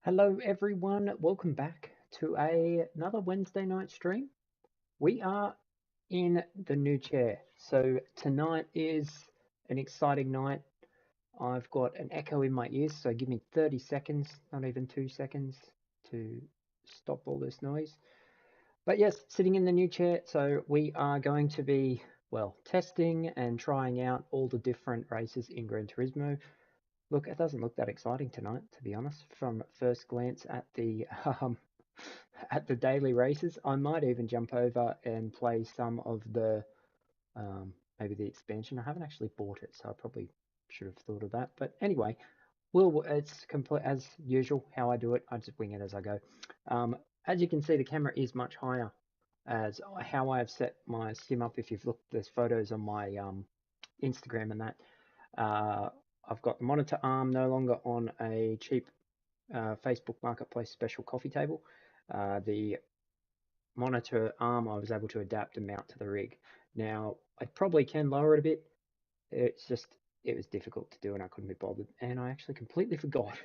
Hello everyone, welcome back to another Wednesday night stream. We are in the new chair. So tonight is an exciting night. I've got an echo in my ears, so give me 30 seconds, not even 2 seconds, to stop all this noise. But yes, sitting in the new chair, so we are going to be, well, testing and trying out all the different races in Gran Turismo. Look, it doesn't look that exciting tonight, to be honest. From first glance at the um, at the daily races, I might even jump over and play some of the maybe the expansion. I haven't actually bought it, so I probably should have thought of that. But anyway, it's complete as usual. How I do it, I just wing it as I go. Um, as you can see, the camera is much higher as how I have set my sim up. If you've looked, there's photos on my Instagram and that. Uh, I've got the monitor arm no longer on a cheap Facebook Marketplace special coffee table. The monitor arm I was able to adapt and mount to the rig. Now, I probably can lower it a bit. It's just, it was difficult to do and I couldn't be bothered. And I actually completely forgot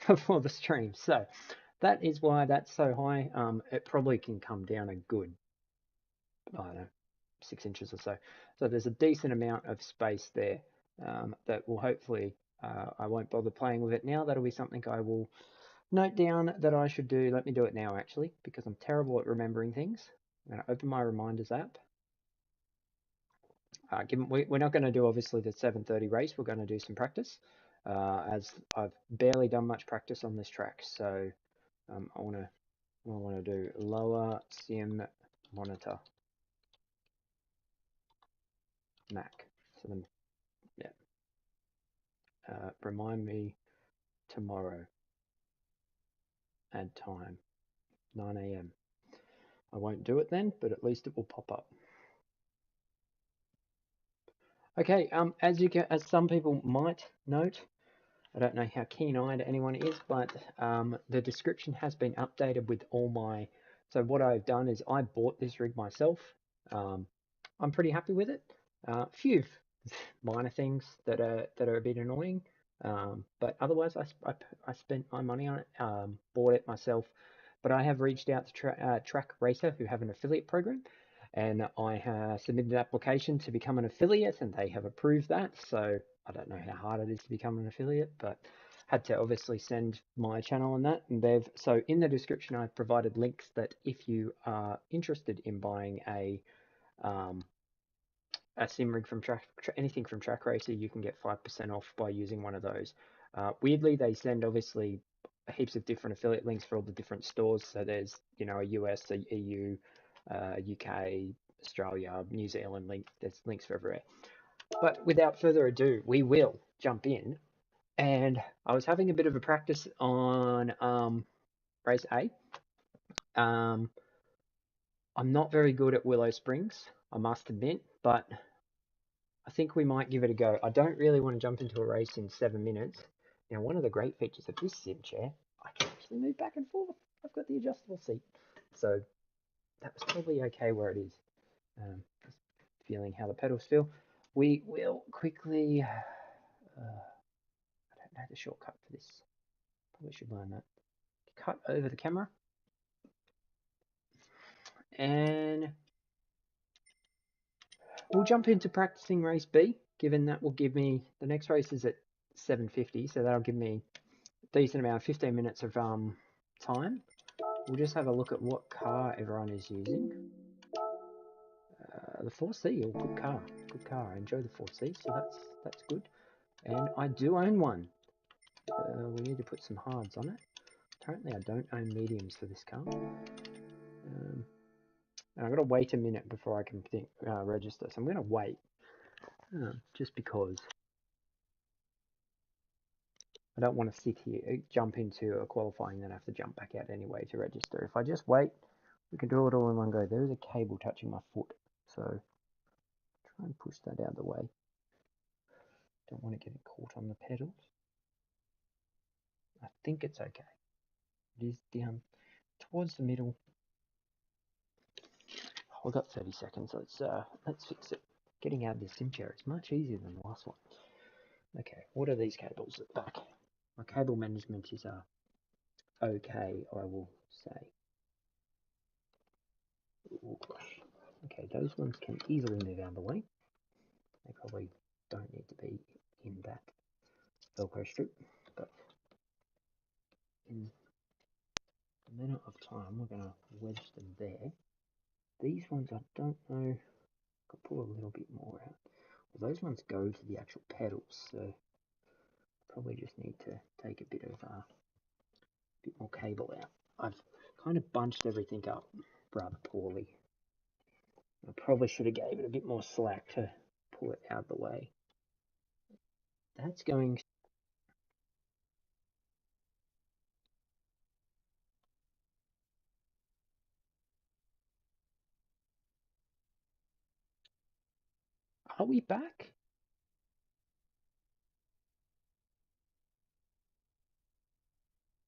before the stream. So that is why that's so high. It probably can come down a good, I don't know, 6 inches or so. So there's a decent amount of space there that will hopefully, I won't bother playing with it now. That'll be something I will note down that I should do. Let me do it now actually, because I'm terrible at remembering things. I'm going to open my reminders app. We're not going to do obviously the 7:30 race. We're going to do some practice, as I've barely done much practice on this track. So I want to do lower sim monitor Mac. So then, yeah, remind me tomorrow. Add time, 9 a.m. I won't do it then, but at least it will pop up. Okay, as some people might note, I don't know how keen-eyed anyone is, but the description has been updated with all my. So what I've done is I bought this rig myself. I'm pretty happy with it. Few minor things that are a bit annoying, but otherwise I spent my money on it. Bought it myself, but I have reached out to TrakRacer, who have an affiliate program, and I have submitted an application to become an affiliate, and they have approved that. So I don't know how hard it is to become an affiliate, but had to obviously send my channel on that, and so in the description I've provided links that if you are interested in buying um, a sim rig from anything from TrakRacer, you can get 5% off by using one of those. Weirdly, they send obviously heaps of different affiliate links for all the different stores. So there's a US, a EU, UK, Australia, New Zealand link. There's links for everywhere. But without further ado, we will jump in. And I was having a bit of a practice on race A. Um, I'm not very good at Willow Springs, I must admit, but I think we might give it a go. I don't really want to jump into a race in 7 minutes. Now, one of the great features of this sim chair, I can actually move back and forth. I've got the adjustable seat. So that was probably okay where it is. Just feeling how the pedals feel. We will quickly, I don't know the shortcut for this. Probably should learn that. Cut over the camera. And we'll jump into practicing race B, given that will give me, the next race is at 7:50, so that'll give me decent amount, 15 minutes of time. We'll just have a look at what car everyone is using. The 4C, oh, good car. I enjoy the 4C, so that's good. And I do own one. We need to put some hards on it. Apparently, I don't own mediums for this car. And I've got to wait a minute before I can register. So I'm going to wait, just because I don't want to sit here, jump into a qualifying, then have to jump back out anyway to register. If I just wait, we can do it all in one go. There is a cable touching my foot, so try and push that out of the way. Don't want to get it caught on the pedals. I think it's okay. It is down towards the middle. Oh, we've got 30 seconds. Let's fix it. Getting out of this sim chair is much easier than the last one. Okay, what are these cables at the back? My cable management is okay, I will say. Ooh, okay, those ones can easily move out of the way. They probably don't need to be in that Velcro strip, but in a minute of time, we're going to wedge them there. These ones, I don't know, I could pull a little bit more out. Well, those ones go to the actual pedals, so probably just need to take a bit more cable out. I've kind of bunched everything up rather poorly. I probably should have gave it a bit more slack to pull it out of the way. That's going. Are we back?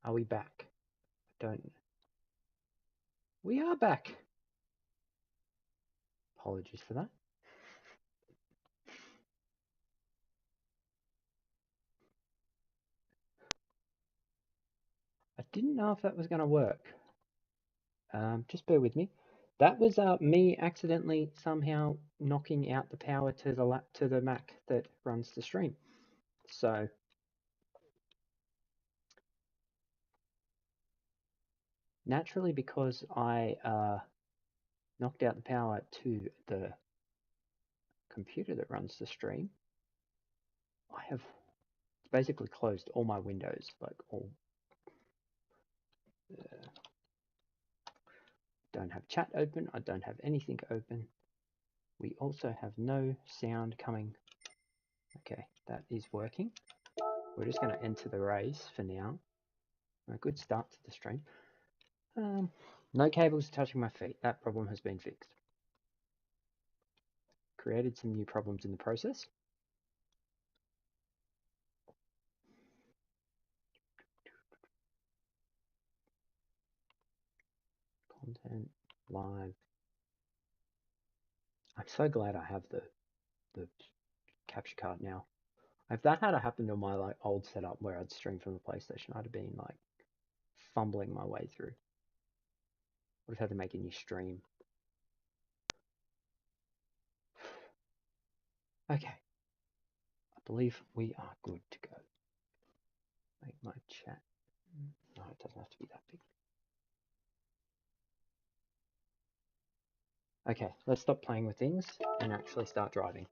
Are we back? I don't. We are back. Apologies for that. I didn't know if that was going to work. Just bear with me. That was me accidentally somehow knocking out the power to the Mac that runs the stream. So naturally, because I knocked out the power to the computer that runs the stream, I have basically closed all my windows, like all. Don't have chat open. I don't have anything open. We also have no sound coming. Okay, that is working. We're just going to enter the race for now. A good start to the stream. No cables touching my feet. That problem has been fixed. Created some new problems in the process. Content, live. I'm so glad I have the capture card now. If that had happened on my old setup where I'd stream from the PlayStation, I'd have been like fumbling my way through. Would have had to make a new stream. Okay. I believe we are good to go. Make my chat. No, it doesn't have to be that big. Okay, let's stop playing with things and actually start driving.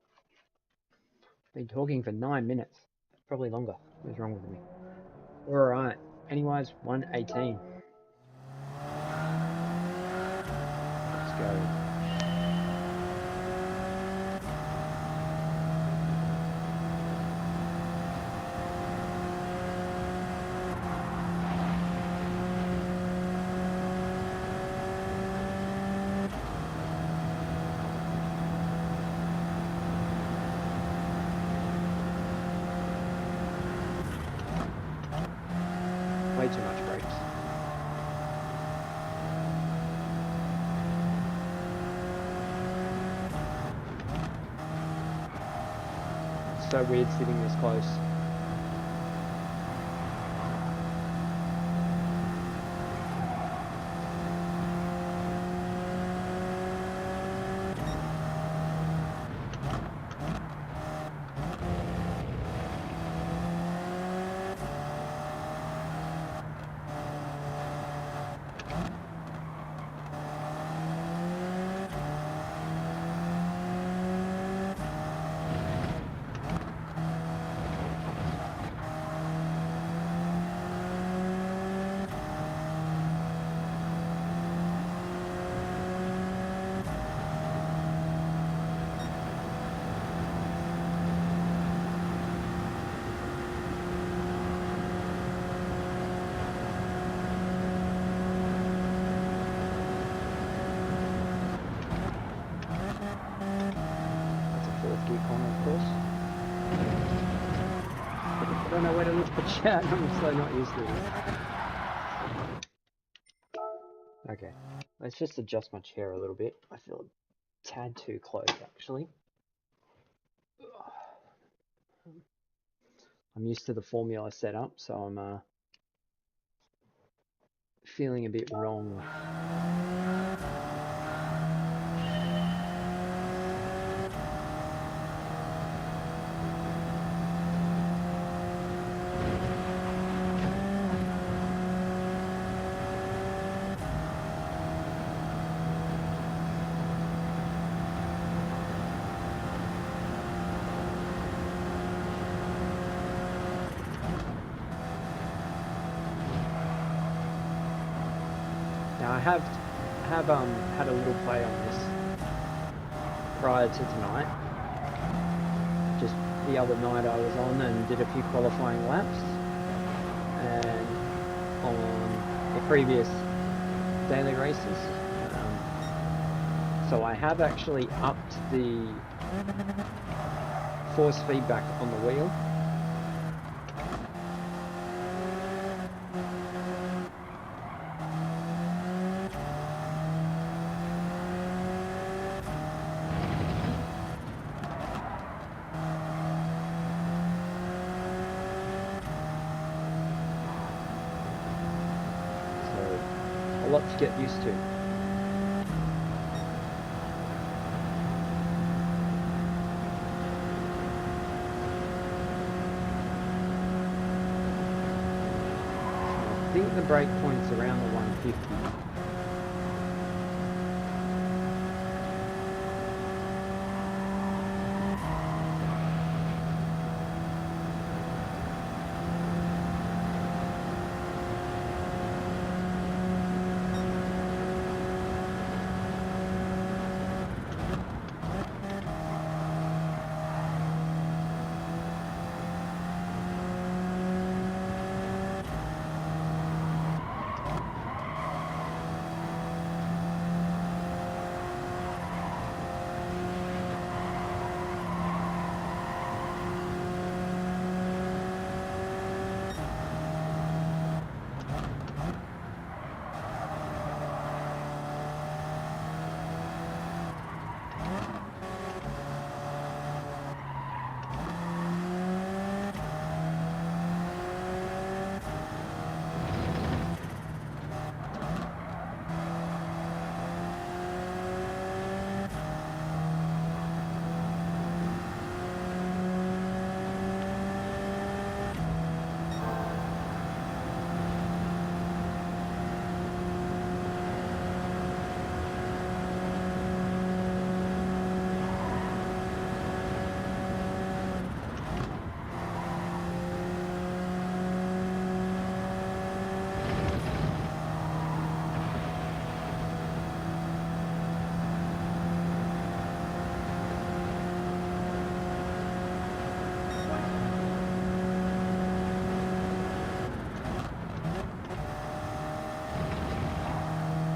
Been talking for 9 minutes. Probably longer. What's wrong with me? Alright. Anyways, 118. Let's go. Way too much brakes. It's so weird sitting this close. I don't know where to look for chat. I'm so not used to this. Okay, let's just adjust my chair a little bit. I feel a tad too close, actually. I'm used to the formula setup, so I'm feeling a bit wrong. Now I have had a little play on this prior to tonight. Just the other night I was on and did a few qualifying laps, and on the previous daily races. So I have actually upped the force feedback on the wheel. A lot to get used to. I think the brake point's around the 150.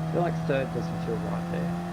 I feel like third doesn't feel right there.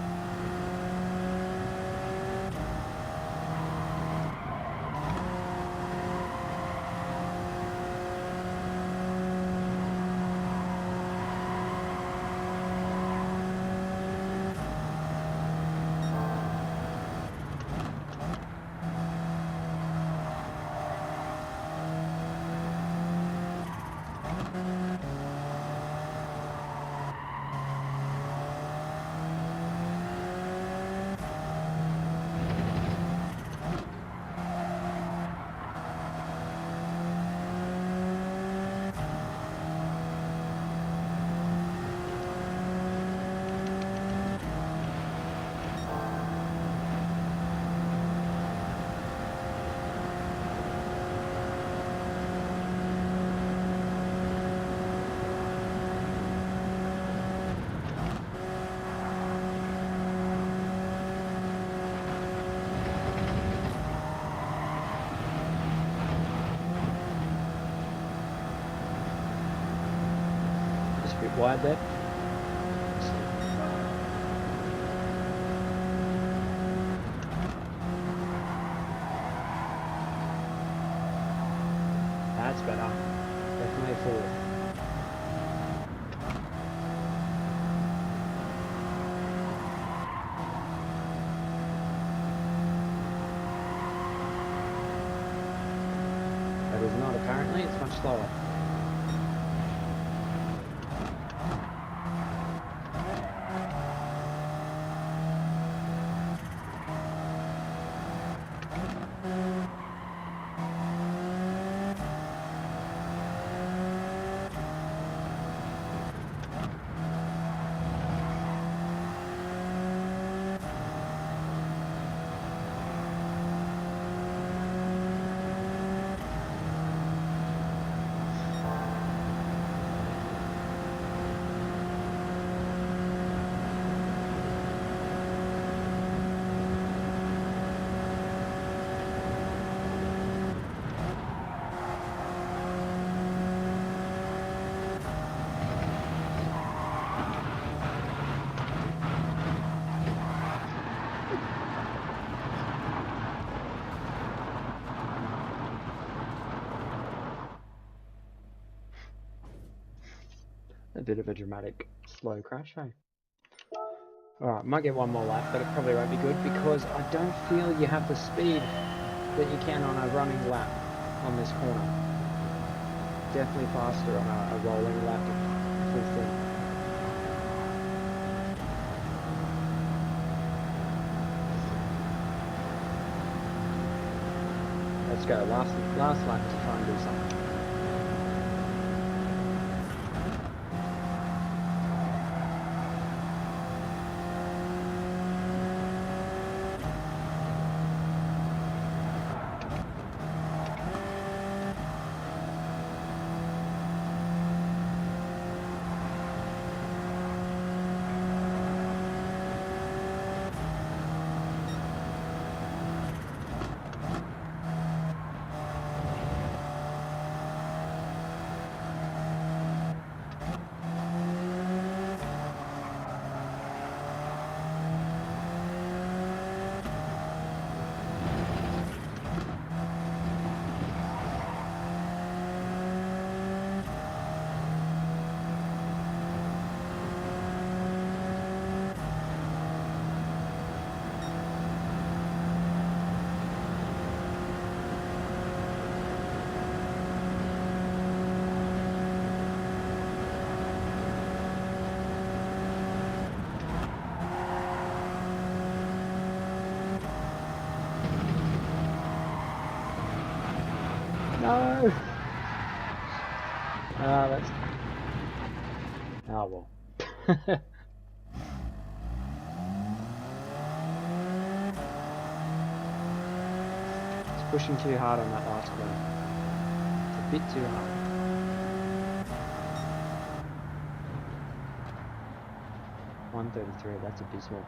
Bit wide there. That's better. Definitely forward. That is not apparently, it's much slower. A bit of a dramatic slow crash, hey? Alright, might get one more lap, but it probably won't be good because I don't feel you have the speed that you can on a running lap on this corner. Definitely faster on a rolling lap, we think. Let's go, last lap to try and do something. No! That's... Oh well. It's pushing too hard on that last one. It's a bit too hard. .133, that's abysmal.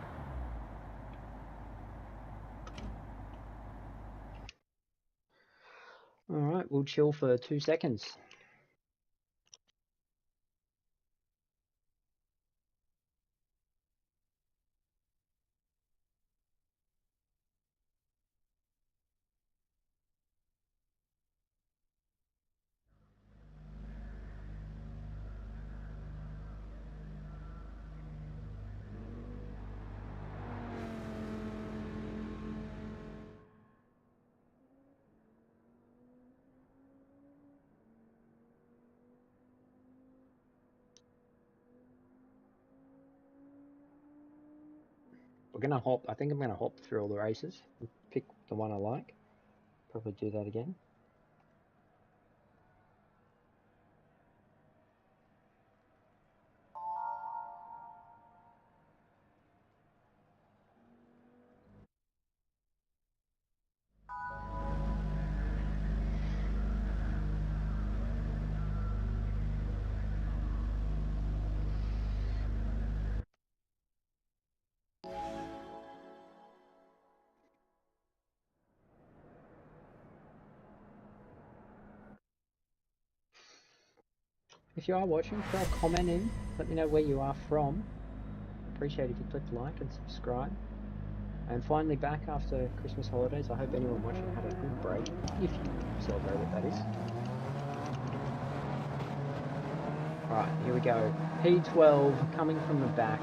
Alright, we'll chill for 2 seconds. We're gonna hop, I think I'm gonna hop through all the races and pick the one I like. Probably do that again. If you are watching, throw a comment in. Let me know where you are from. Appreciate if you click like and subscribe. And finally back after Christmas holidays. I hope anyone watching had a good break, if you celebrate it, that is. Alright, here we go. P12 coming from the back.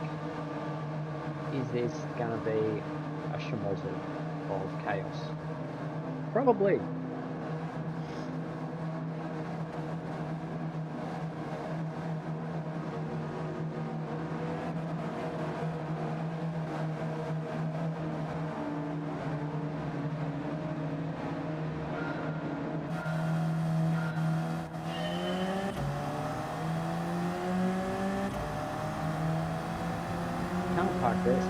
Is this gonna be a schmozzle of chaos? Probably. Can't park this.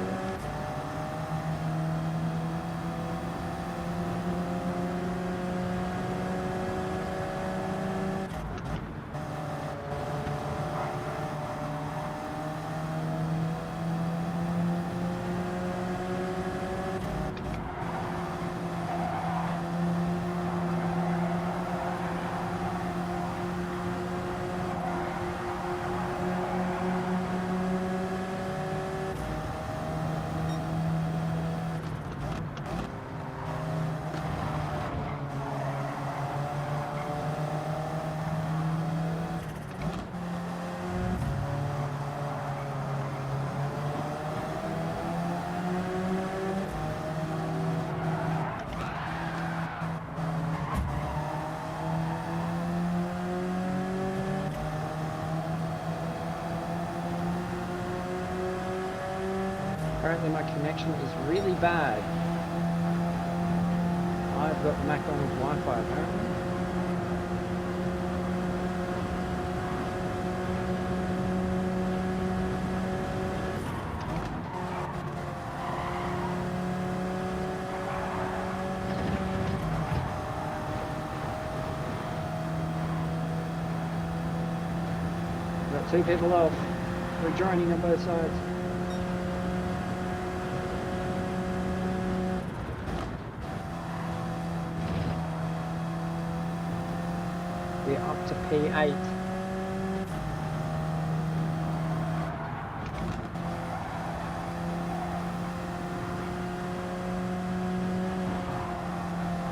apparently my connection is really bad. I've got McDonald's Wi-Fi apparently. Got two people off. We're joining on both sides. We're up to P8.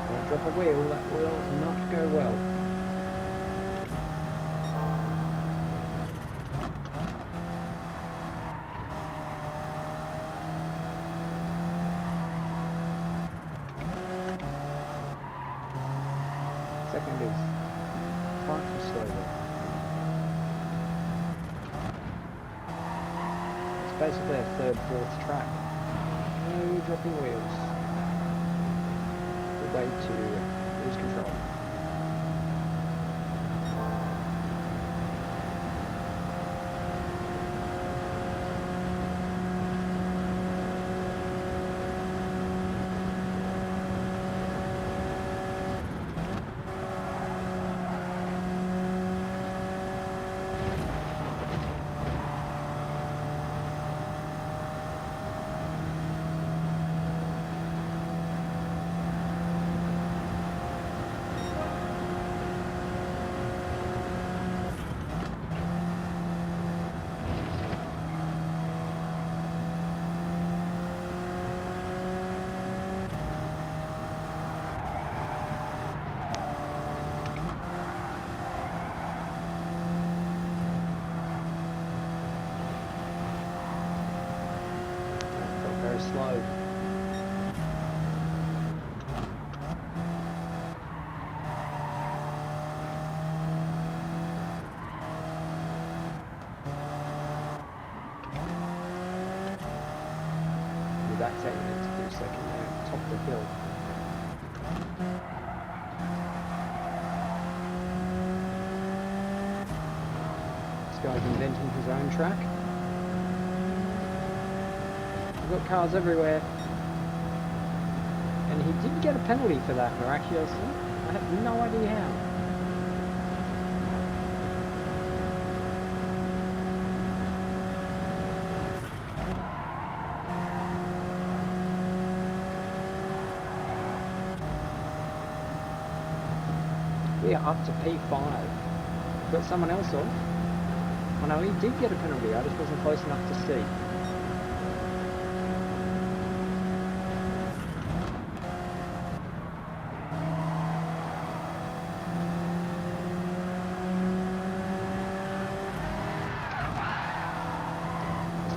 Don't drop a wheel, that will not go well. Second is far too slow there. It's basically a third, fourth track. No dropping wheels. Good way to lose control. Slow. With that taking it to do second there, top of the hill. This guy's inventing his own track. Got cars everywhere, and he didn't get a penalty for that miraculously. I have no idea how. We are up to P5. Got someone else off. Oh no, he did get a penalty, I just wasn't close enough to see.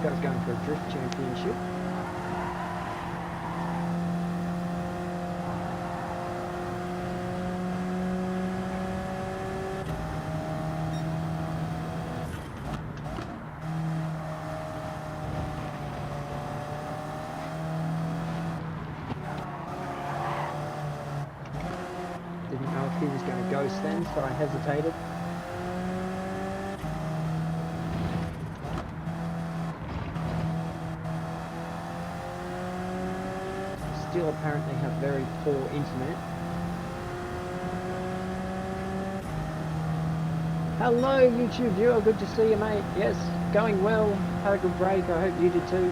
Guy's going for a drift championship. Didn't know if he was going to ghost then, so I hesitated. Still apparently have very poor internet. Hello YouTube viewer, good to see you mate. Yes, going well, had a good break, I hope you did too.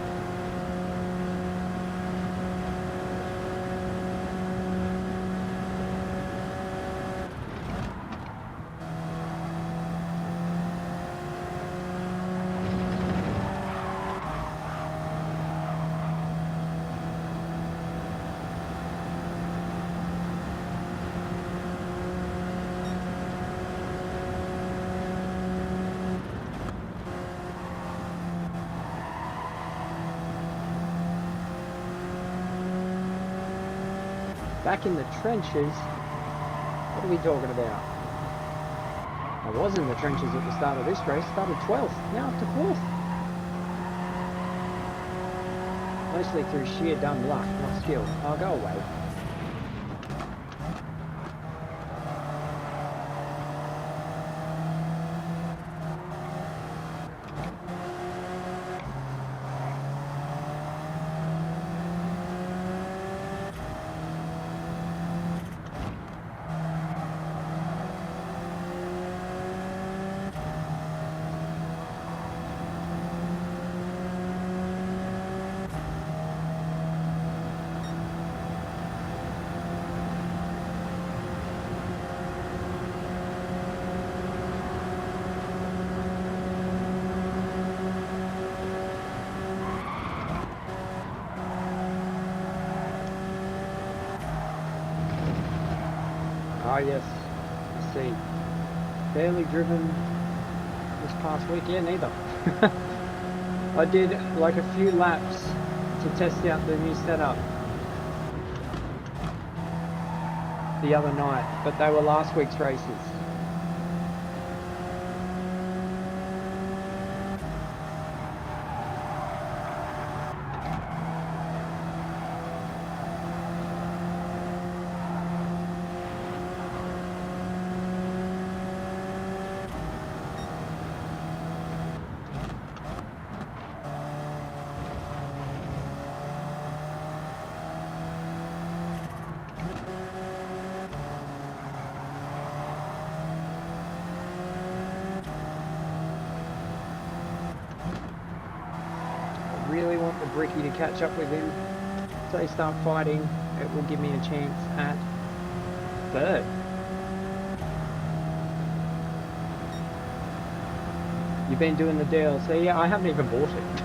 Back in the trenches? What are we talking about? I was in the trenches at the start of this race, started 12th, now up to 4th. Mostly through sheer dumb luck, not skill. I'll go away. Ah yes, I see. Barely driven this past week, yeah, neither. I did like a few laps to test out the new setup the other night, but they were last week's races. Really want the Bricky to catch up with him. So they start fighting, it will give me a chance at third. You've been doing the DLC? Yeah, I haven't even bought it.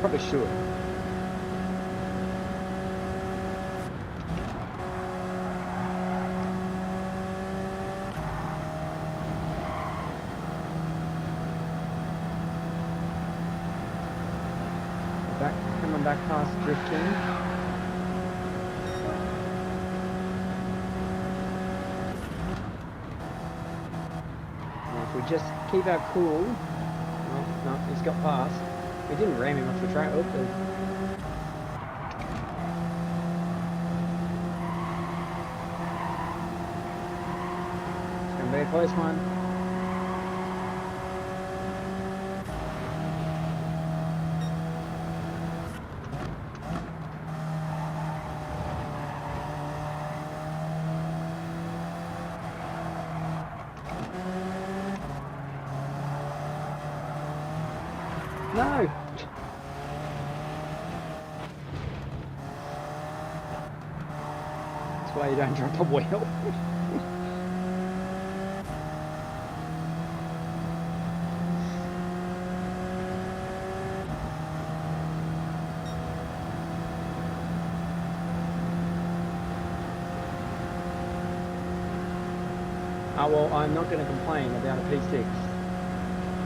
Probably should. Coming back past Drift King. Now if we just keep our cool. No, he's got past. We didn't ram him off the track. Oh, it's going to be a close one. No! That's why you don't drop a wheel. Oh well, I'm not going to complain about a P6.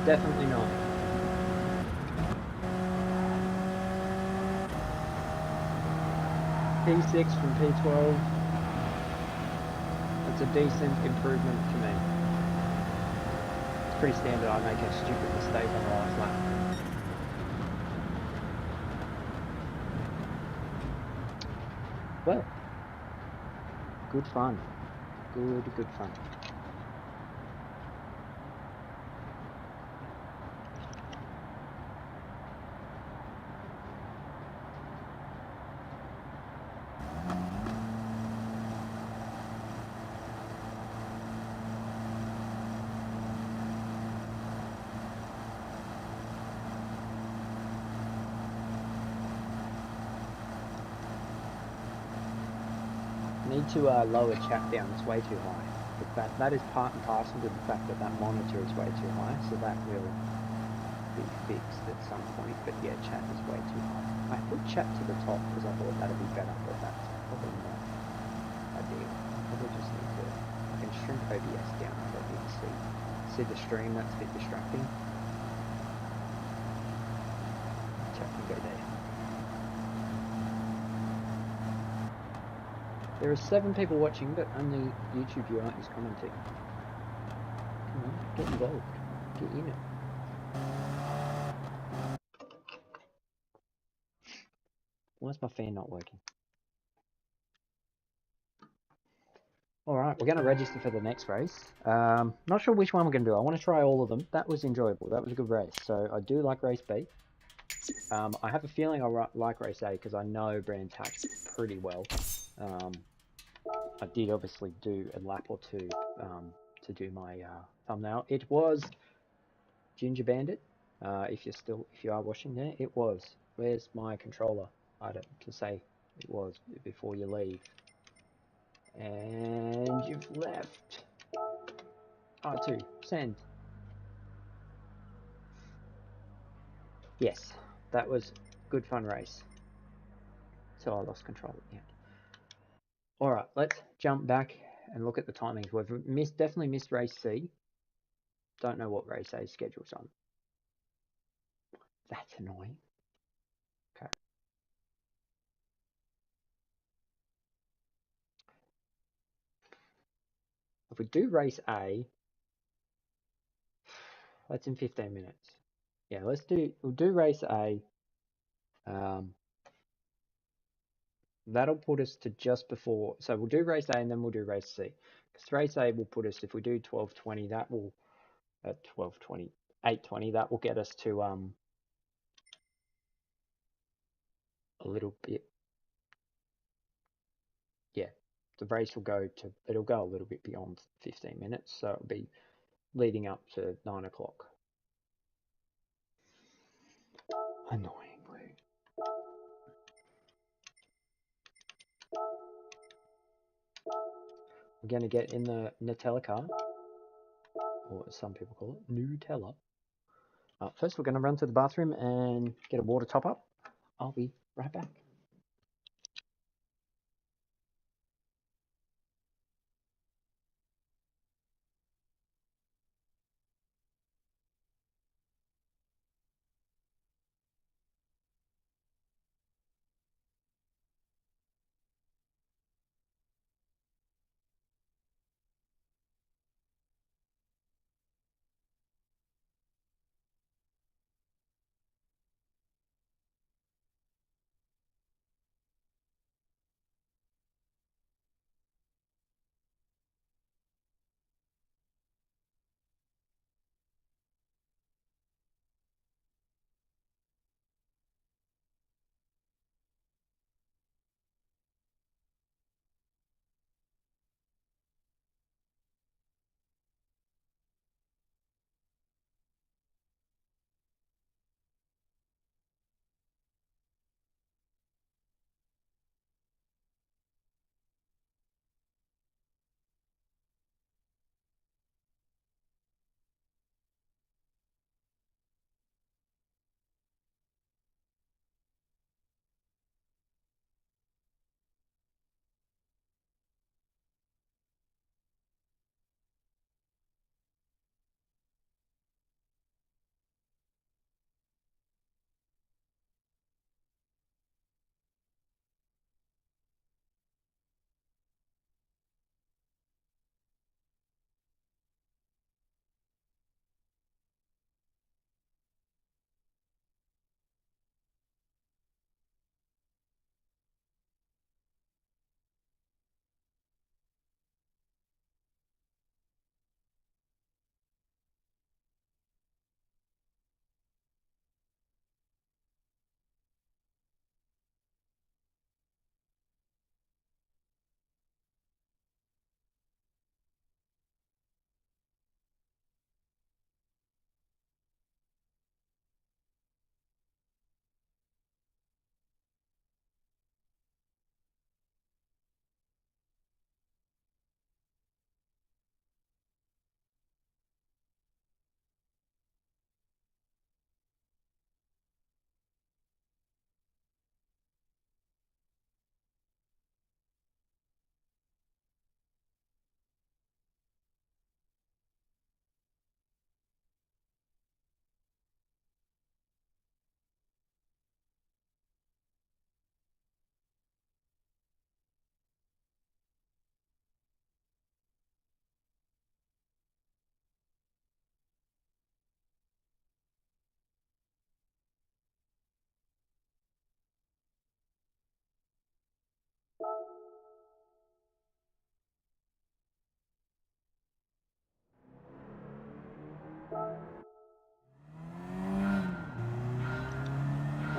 Definitely not. P6 from P12, that's a decent improvement to me. It's pretty standard, I make a stupid mistake on the last lap. Well, good fun. Good fun. Need to lower chat down, it's way too high. That is part and parcel with the fact that that monitor is way too high, so that will be fixed at some point, but yeah, chat is way too high. I put chat to the top because I thought that'd be better, but that's probably not ideal. Probably just need to, I can shrink OBS down, I don't need to see the stream, that's a bit distracting. Chat can go there. There are 7 people watching, but only YouTube viewer is commenting. Come on, get involved. Get in it. Why is my fan not working? Alright, we're going to register for the next race. Not sure which one we're going to do. I want to try all of them. That was enjoyable. That was a good race. So I do like race B. I have a feeling I like race A because I know Brand Tax pretty well. I did obviously do a lap or two to do my thumbnail. It was Ginger Bandit. If you are watching there, it was. Where's my controller item to say it was before you leave? And you've left. R2, send. Yes, that was good fun race. So I lost control at the end. Alright, let's jump back and look at the timings. We've definitely missed race C. Don't know what race A's schedule's on. That's annoying. Okay. If we do race A, that's in 15 minutes. Yeah, we'll do race A. That'll put us to just before, so we'll do race A and then we'll do race C. Because race A will put us, if we do 12:20, that will, at 12:20, 8:20, that will get us to a little bit, yeah, the race will go to, it'll go a little bit beyond 15 minutes, so it'll be leading up to 9 o'clock. Annoyingly. We're going to get in the Nutella car, or as some people call it, Nutella. First, we're going to run to the bathroom and get a water top up. I'll be right back.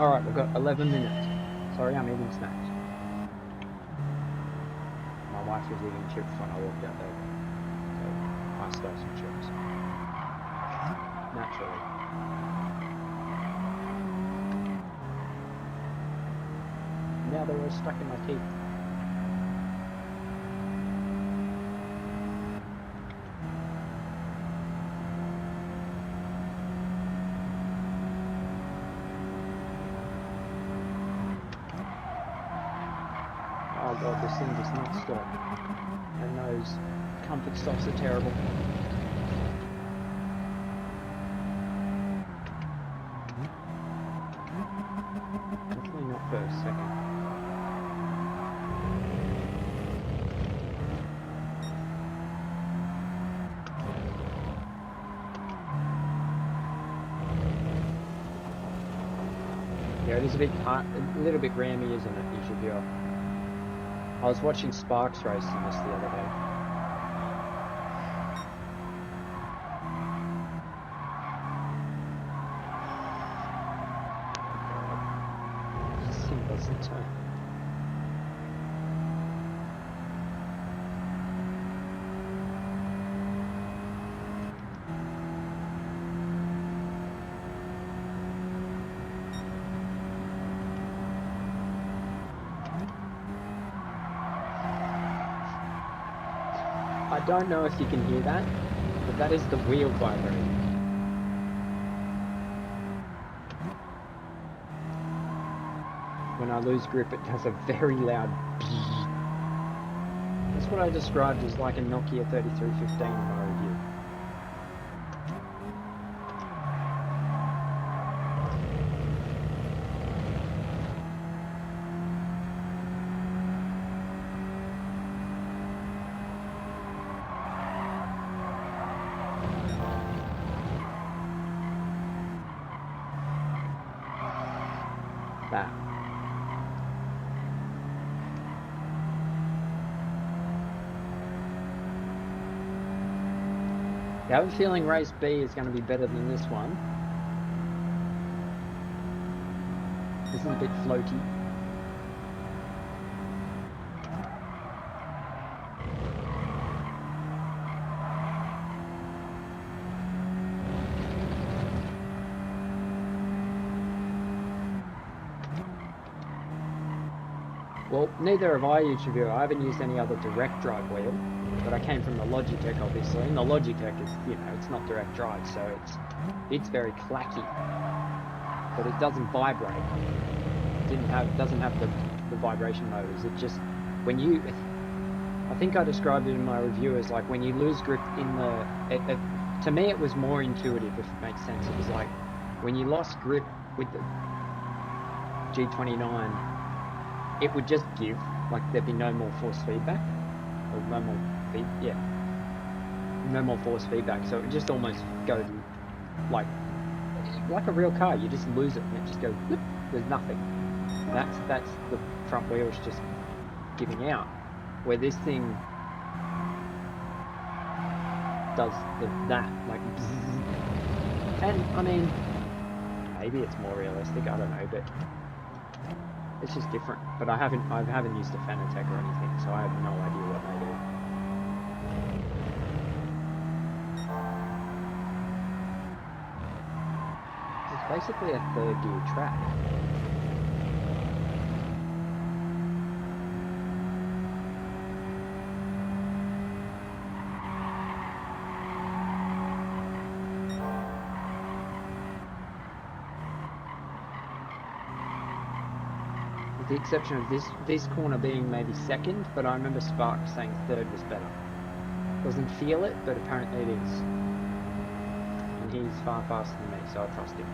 Alright, we've got 11 minutes. Sorry, I'm eating snacks. My wife was eating chips when I walked out there. So I stole some chips. Naturally. Now they're all stuck in my teeth. Oh god, this thing does not stop. And those comfort stops are terrible. Definitely not first, second. Yeah, it is a little bit rammy, isn't it? You should be off. I was watching Sparks racing this the other day. This thing doesn't turn. I don't know if you can hear that, but that is the wheel vibrating. When I lose grip, it does a very loud beep. That's what I described as like a Nokia 3315 in my review. That. I have a feeling race B is going to be better than this one. This is a bit floaty. Well, neither have I, YouTuber. I haven't used any other direct drive wheel, but I came from the Logitech, obviously, and the Logitech is, you know, it's not direct drive, so it's very clacky, but it doesn't vibrate. It doesn't have the vibration motors. It just, when you, I think I described it in my review as like when you lose grip in the, to me it was more intuitive, if it makes sense. It was like when you lost grip with the G29, it would just give, like there'd be no more force feedback, or no more no more force feedback, so it would just almost go like a real car. You just lose it and it just goes whoop, there's nothing. That's the front wheels just giving out, where this thing does that, like bzzz. And I mean, maybe it's more realistic, I don't know, but it's just different. But I haven't used a Fanatec or anything, so I have no idea what they do. It's basically a third gear track. With the exception of this corner being maybe second, but I remember Spark saying third was better. Doesn't feel it, but apparently it is. And he's far faster than me, so I trust him.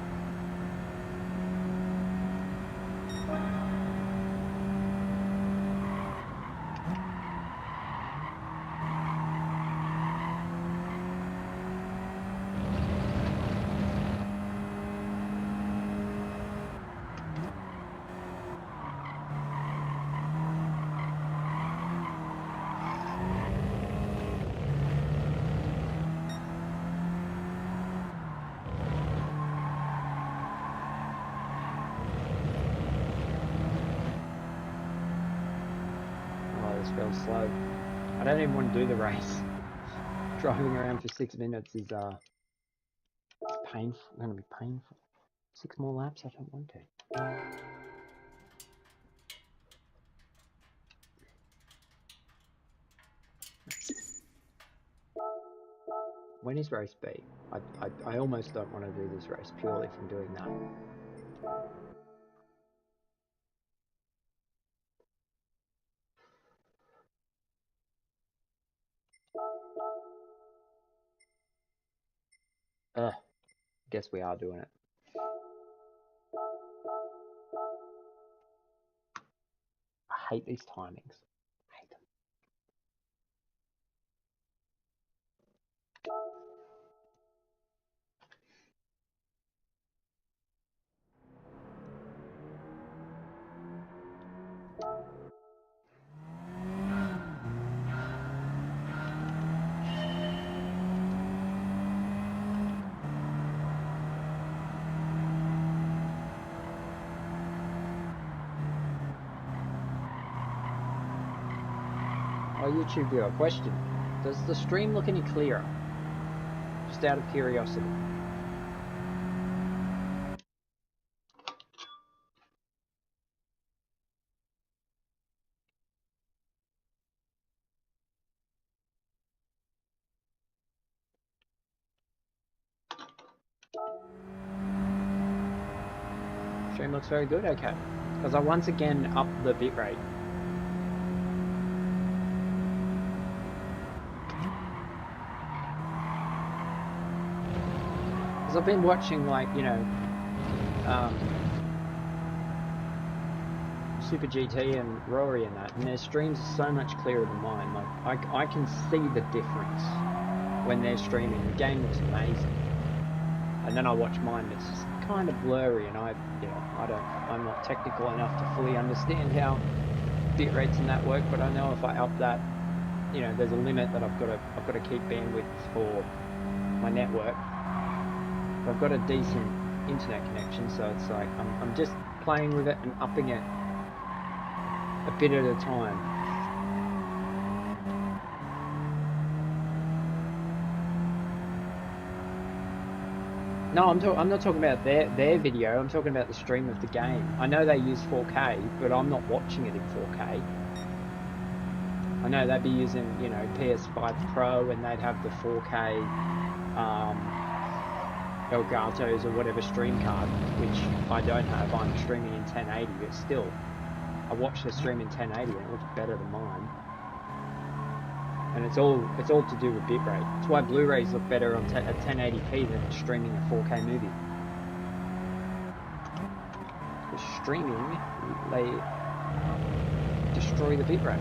real slow. I don't even want to do the race. Driving around for 6 minutes is it's painful. Going to be painful. 6 more laps. I don't want to. When is race B? I almost don't want to do this race purely from doing that. Guess we are doing it. I hate these timings. I hate them. Oh, YouTube viewer, question. Does the stream look any clearer? Just out of curiosity. Stream looks very good, okay. Because I once again upped the bitrate. Because I've been watching, like, you know, Super GT and Rory and that, and their streams are so much clearer than mine. Like, I can see the difference when they're streaming. The game looks amazing. And then I watch mine, it's just kind of blurry, and I'm not technical enough to fully understand how bit rates and that work, but I know if I up that, you know, there's a limit that I've got to keep bandwidth for my network. I've got a decent internet connection, so it's like I'm just playing with it and upping it a bit at a time. No, I'm not talking about their video. I'm talking about the stream of the game. I know they use 4K, but I'm not watching it in 4K. I know they'd be using, you know, PS5 Pro, and they'd have the 4K Elgatos or whatever stream card, which I don't have. I'm streaming in 1080, but still, I watched the stream in 1080 and it looks better than mine. And it's all to do with bitrate. That's why Blu-rays look better on at 1080p than streaming a 4K movie. Because streaming, they destroy the bitrate.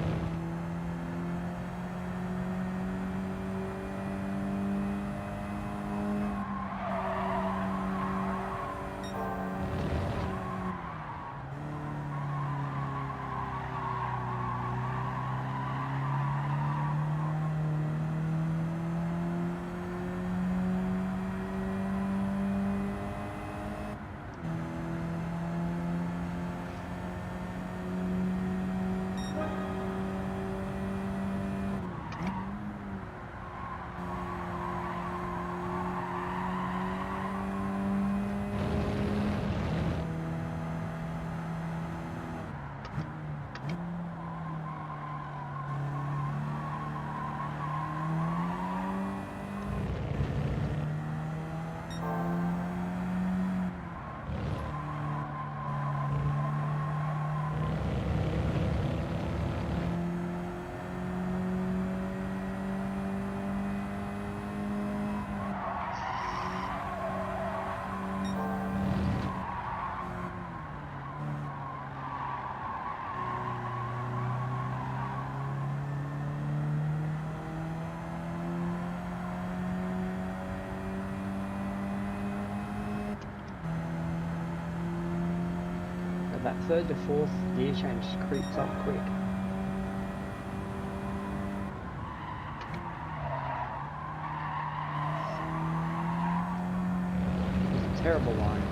That third to fourth gear change creeps up quick. It's a terrible line.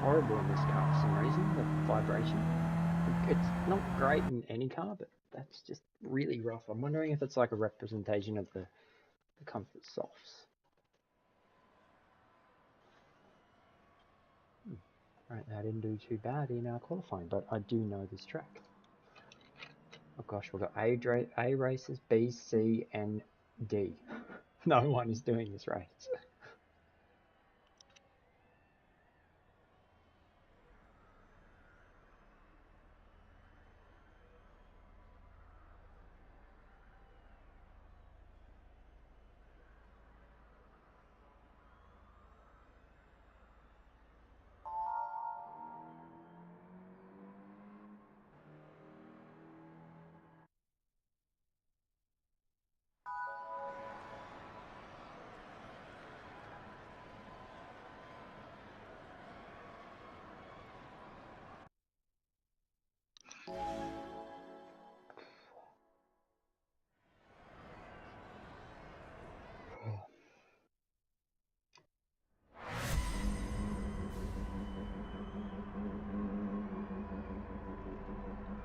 horrible in this car for some reason, the vibration. It's not great in any car, but that's just really rough. I'm wondering if it's like a representation of the comfort softs. Right, I didn't do too bad in our qualifying, but I do know this track. Oh gosh, we've got A races, B, C, and D. No one is doing this race.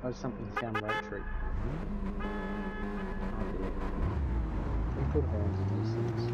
Oh, something sound rotary. Oh dear. Can we put horns in these things?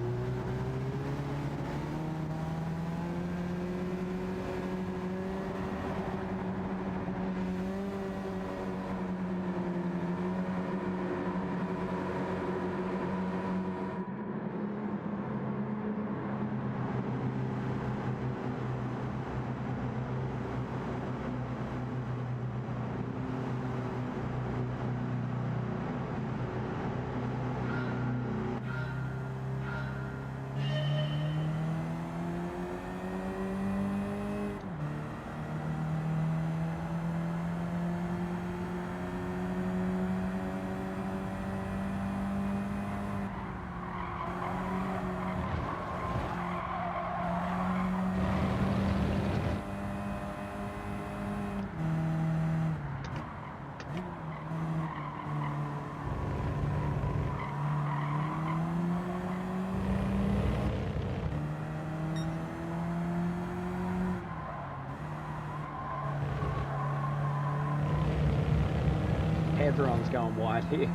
Everyone's going wide here.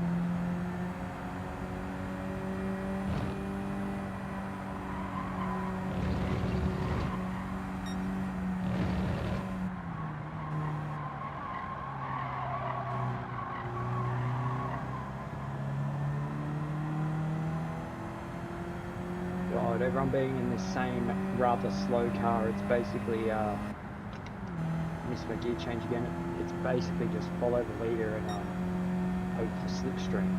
God, everyone being in this same rather slow car, it's basically, missed my gear change again, it's basically just follow the leader and hope for slipstream.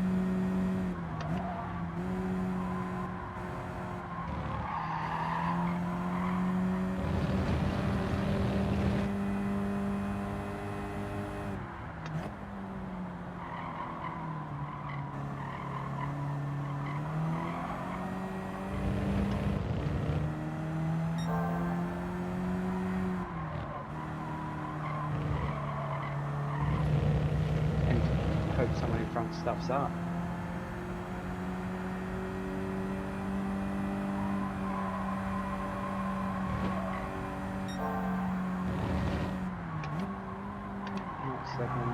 Hope someone in front stuffs up. Not second.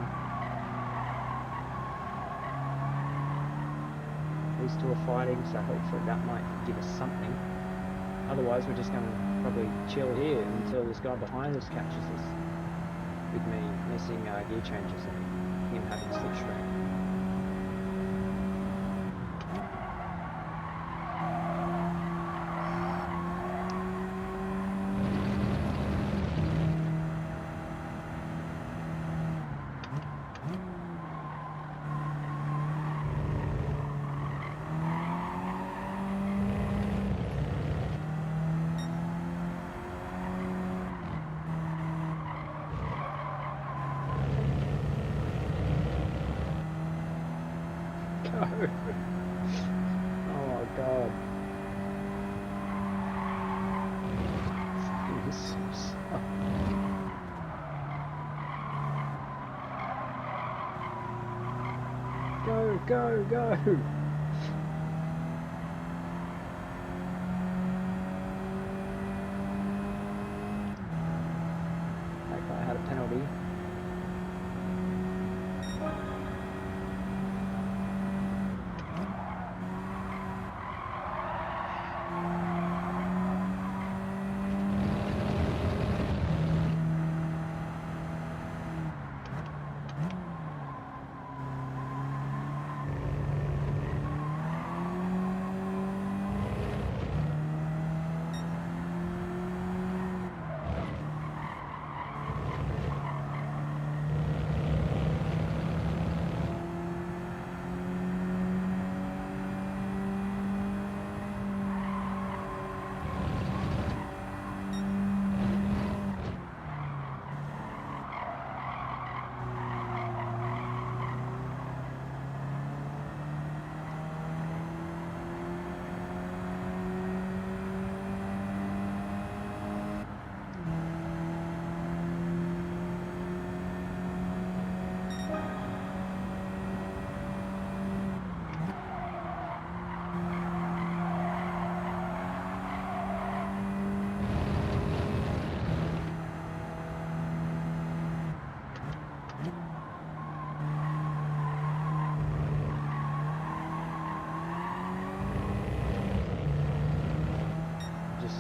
These two are fighting, so hopefully that might give us something. Otherwise, we're just going to probably chill here until this guy behind us catches us with me missing gear changes and him having slipstream. Oh god. This is so slow. Go, go, go! if I had a penalty.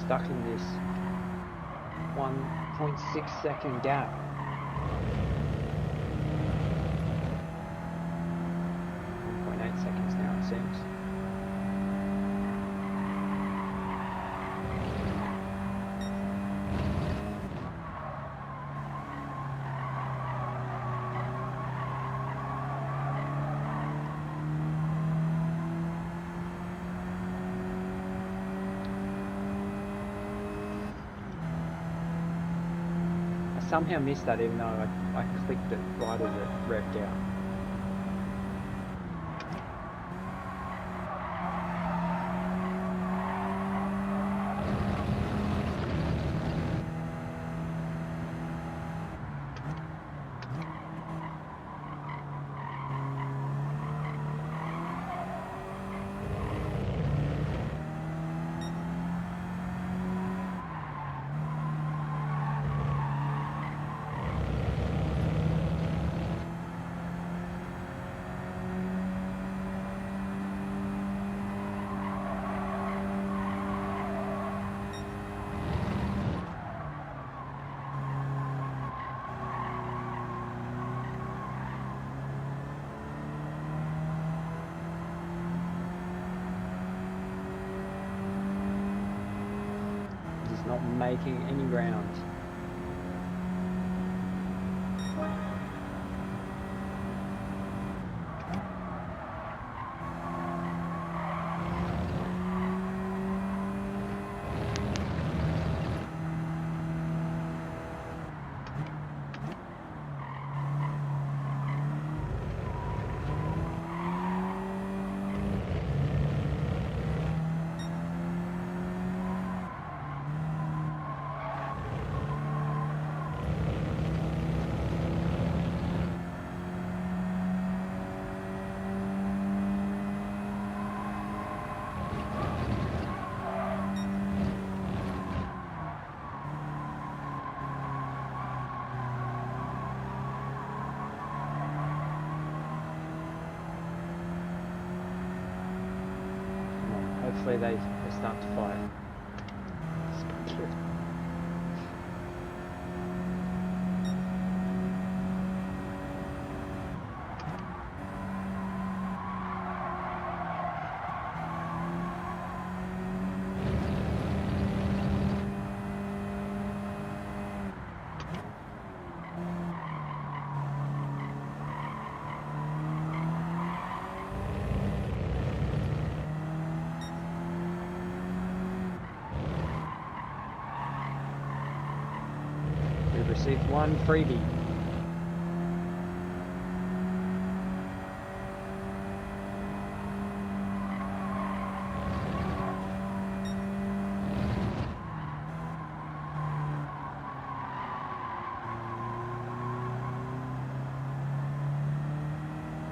Stuck in this 1.6 second gap. Seconds now, it seems. I somehow missed that, even though I clicked it right as it revved out. Not making any ground. Hopefully they start to fire. Received one freebie.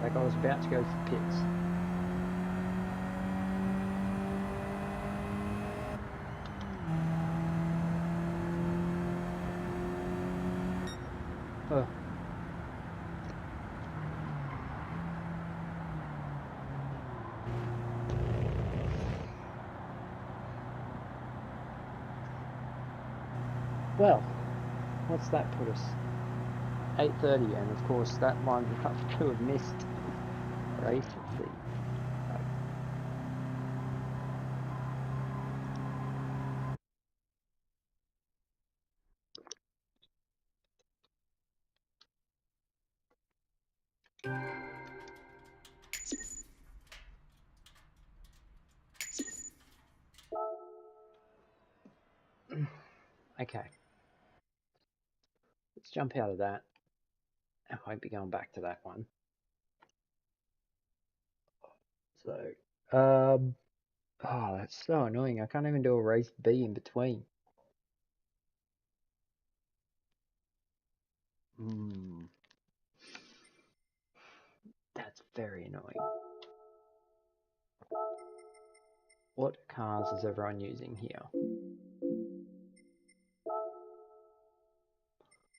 Like I was about to go for pits. Oh. Well, what's that put us? 8:30, and of course that one we have to have missed recently. Okay, let's jump out of that. I won't be going back to that one. So, oh, that's so annoying. I can't even do a race B in between. That's very annoying. What cars is everyone using here?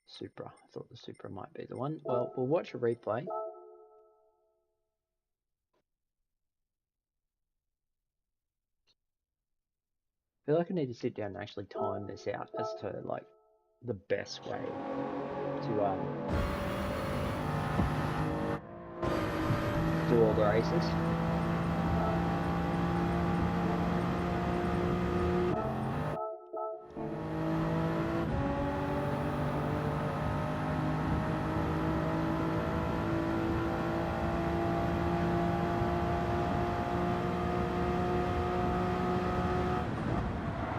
Supra. I thought the Supra might be the one. Well, we'll watch a replay. I feel like I need to sit down and actually time this out as to like the best way to do all the races.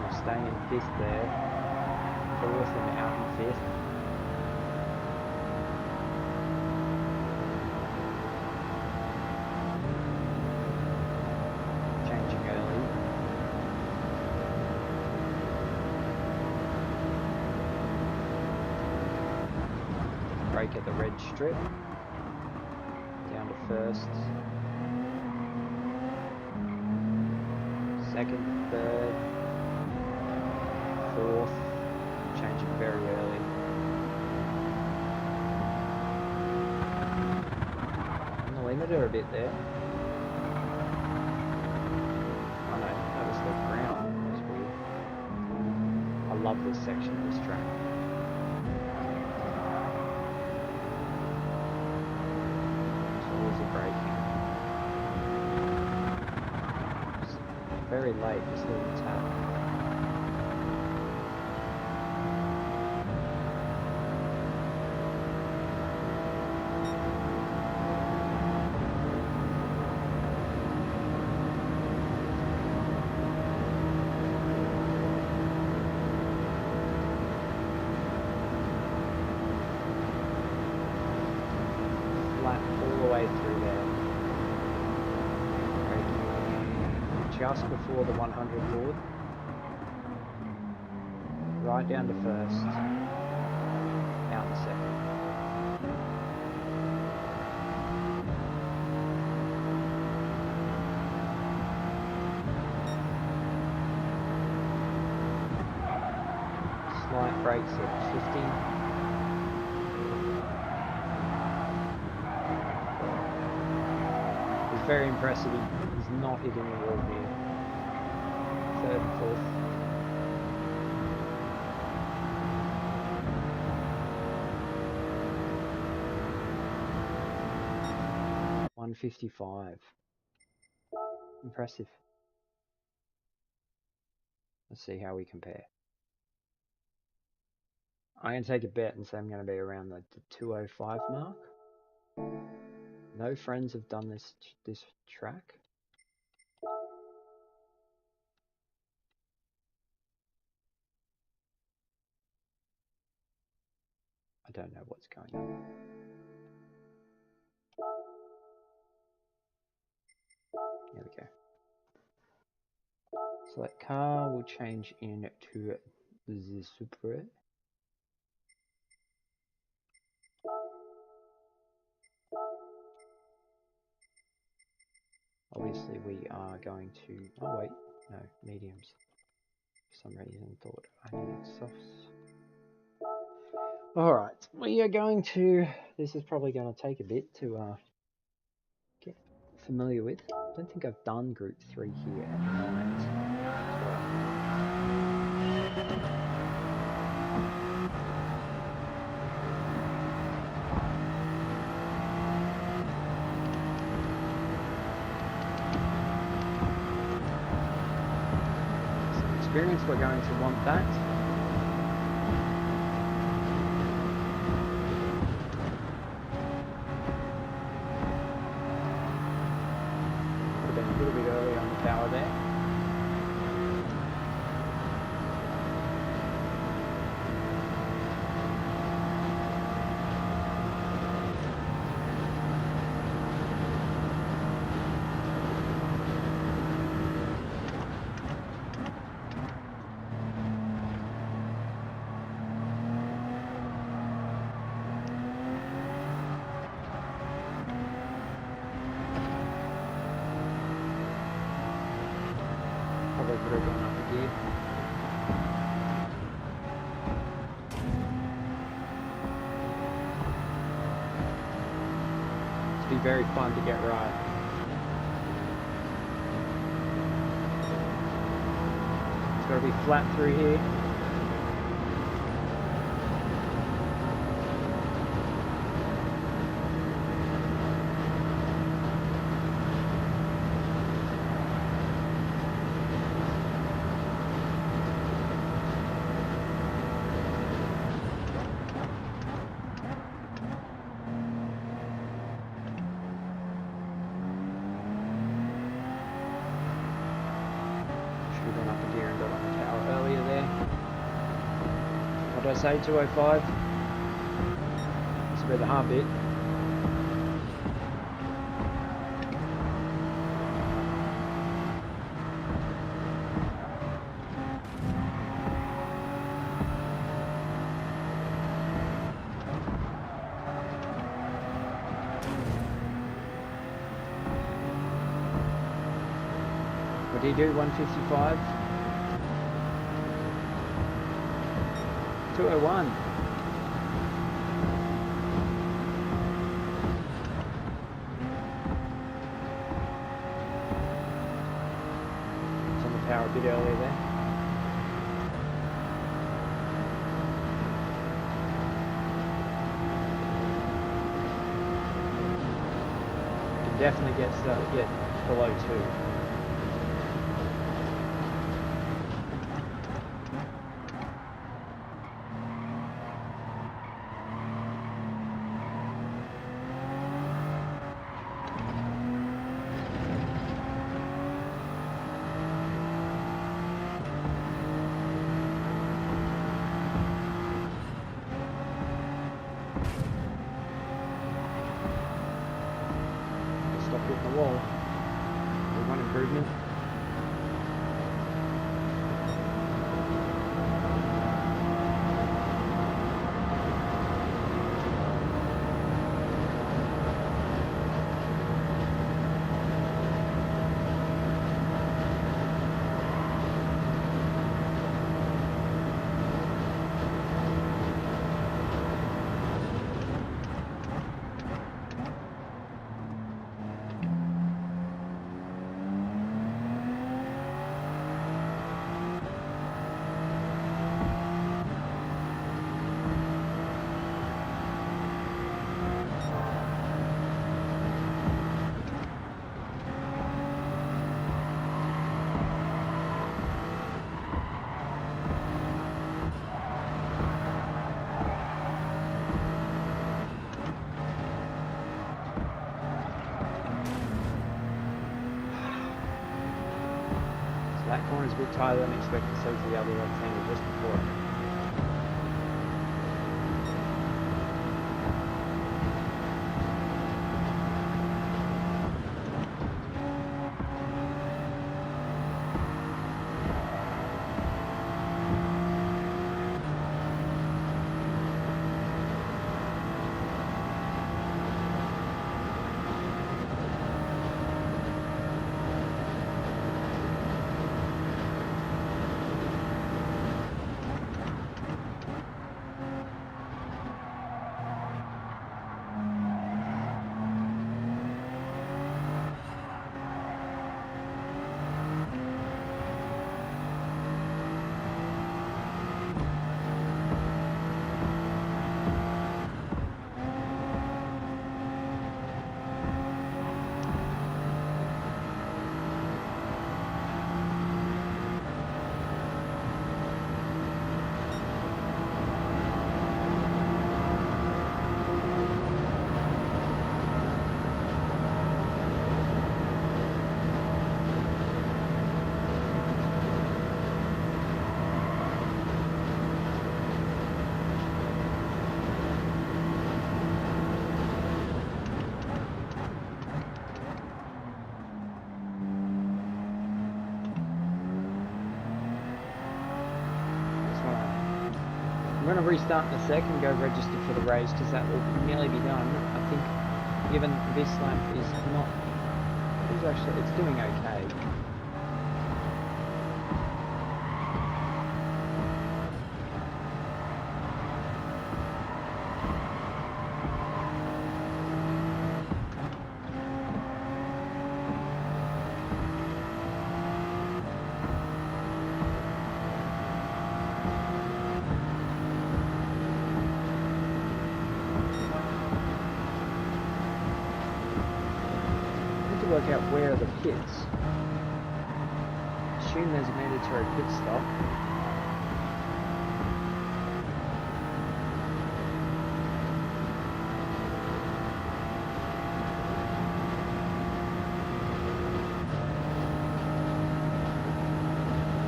I'm staying in fifth there, fourth and out in fifth. Changing early. Brake at the red strip. Down to first. Second, third, fourth. Changing very early. On the limiter a bit there. Oh no, that was the ground. That was weird. I love this section of this track. Always a braking. Very late, just a little tap. Flat all the way through there. Just before the 100 board, right down to first, out in second. Slight brakes at 50. It's very impressive. He's not hitting the wall here. Third and fourth. $155. Impressive. Let's see how we compare. I'm going to take a bet and say I'm going to be around the 205 mark. No friends have done this track. I don't know what's going on. There we go. So that car will change into the Supra. Obviously we are going to, oh wait, no, mediums. For some reason thought I needed softs. Alright, we are going to, this is probably going to take a bit to get familiar with. I don't think I've done Group 3 here at night as well. Some experience, we're going to want that. A little bit early on the power there. Probably could have gone up a gear. It'd be very fun to get right. It's got to be flat through here. What did I say, 205? It's about the hard bit. What do you do, 155? 201. It's on the power a bit earlier there. You can definitely get below 2. Stop hitting the wall. One improvement. That corner's a bit tighter than expected, so is the other left-hander just before it. going to restart in a sec and go register for the race because that will nearly be done. I think given this lap is not, it's doing okay. Work out where are the pits. Assume there's a mandatory pit stop.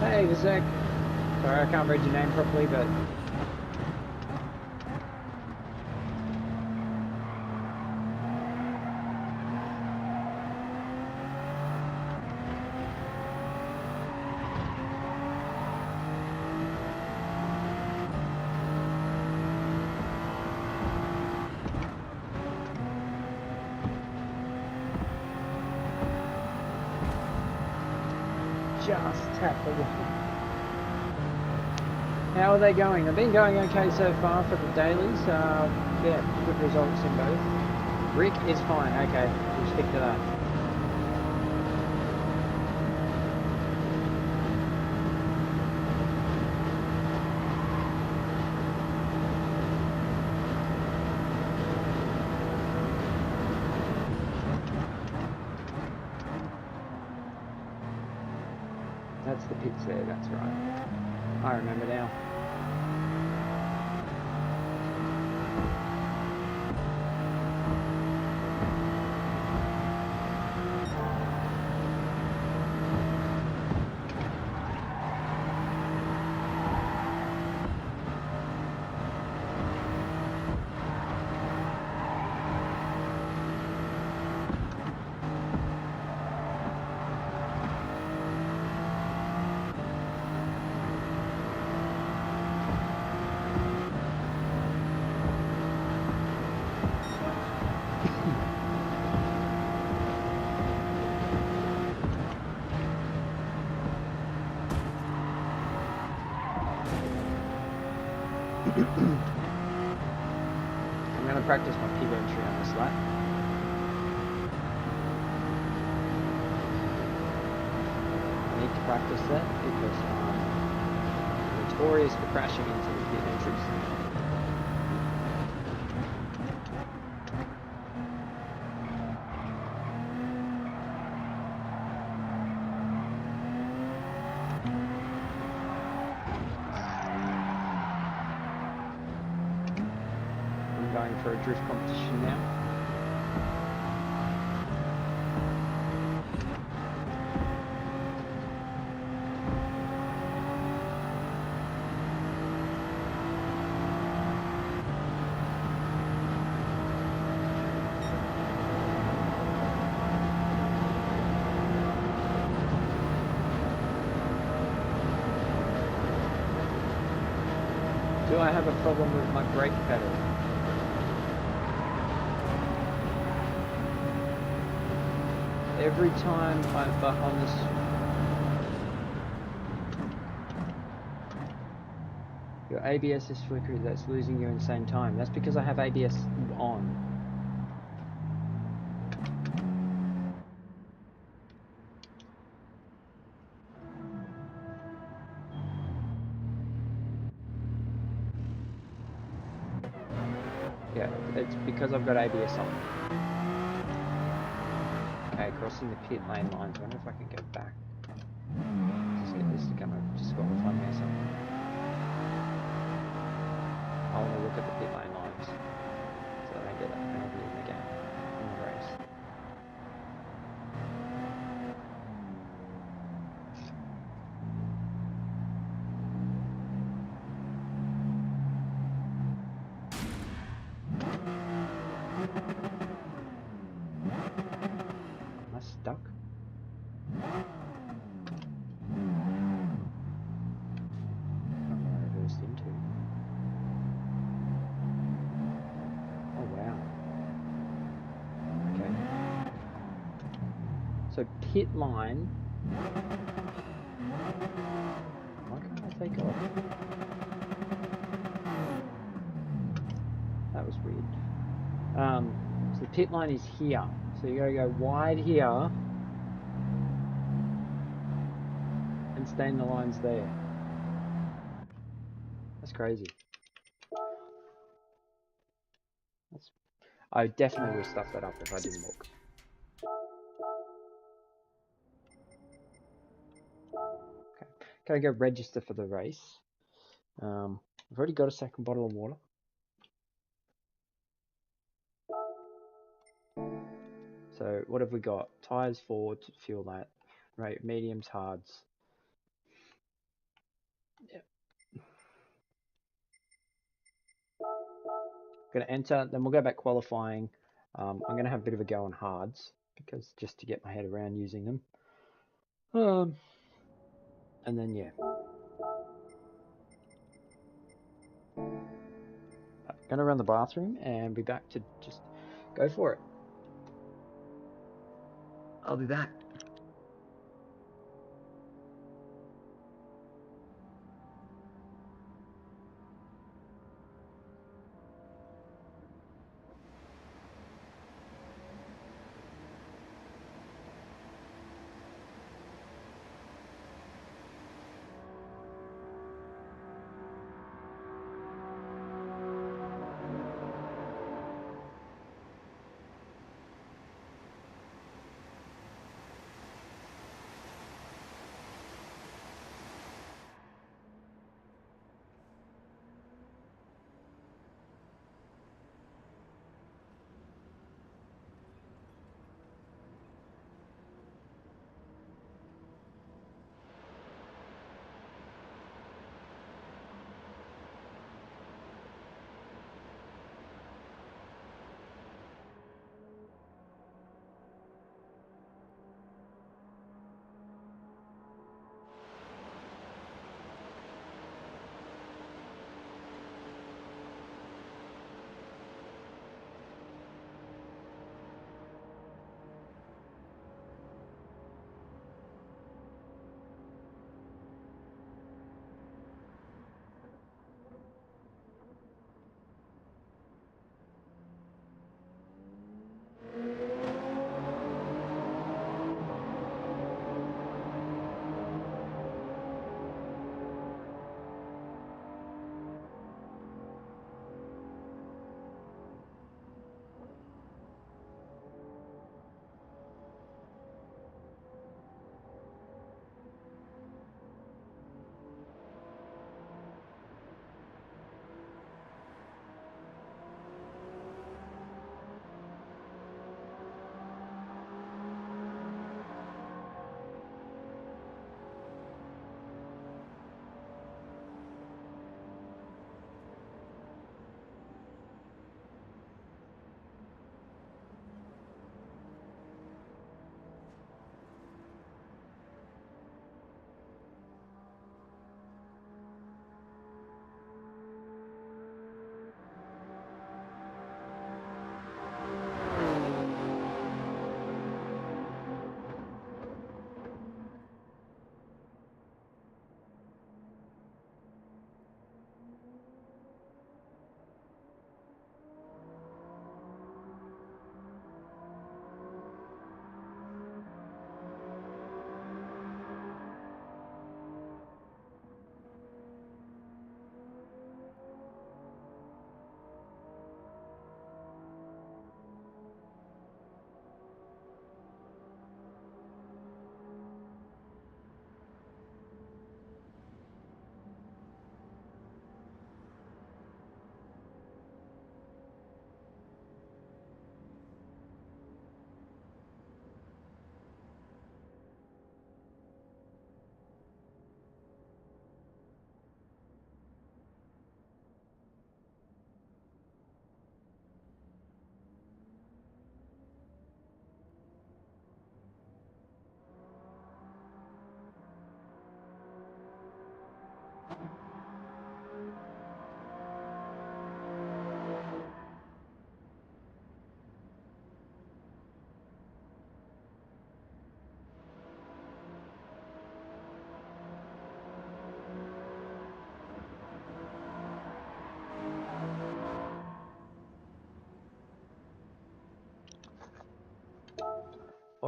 Hey, Vizek. Sorry, I can't read your name properly, but just tap the wall. How are they going? They've been going okay so far for the dailies. Yeah, good results in both. Rick is fine. Okay, we'll stick to that. That's the pits there, that's right. I remember now. I'm going to practice my pit entry on this lap. I need to practice that because I'm notorious for crashing into the pit entries. Going for a drift competition now. Do I have a problem with my brake pedal? Every time but on this, your ABS is flickery, that's losing you insane time. That's because I have ABS on. Yeah, it's because I've got ABS on. Okay, crossing the pit lane lines. I wonder if I can go back. Just get this to come up, disqualify me or something. I want to look at the pit lane lines. So that I get that penalty in the game, in the race. Am I stuck? I reversed into. So pit line. Why can't I take off? That was weird. So the pit line is here. So you gotta go wide here and stay in the lines there. That's crazy. I definitely would have stuffed that up if I didn't look. Okay, gotta go register for the race. I've already got a second bottle of water. So what have we got? Tires forward, fuel that. Right, mediums, hards. Yep. Gonna enter, then we'll go back qualifying. I'm gonna have a bit of a go on hards because just to get my head around using them. And then yeah. Gonna run the bathroom and be back to just go for it. I'll be back.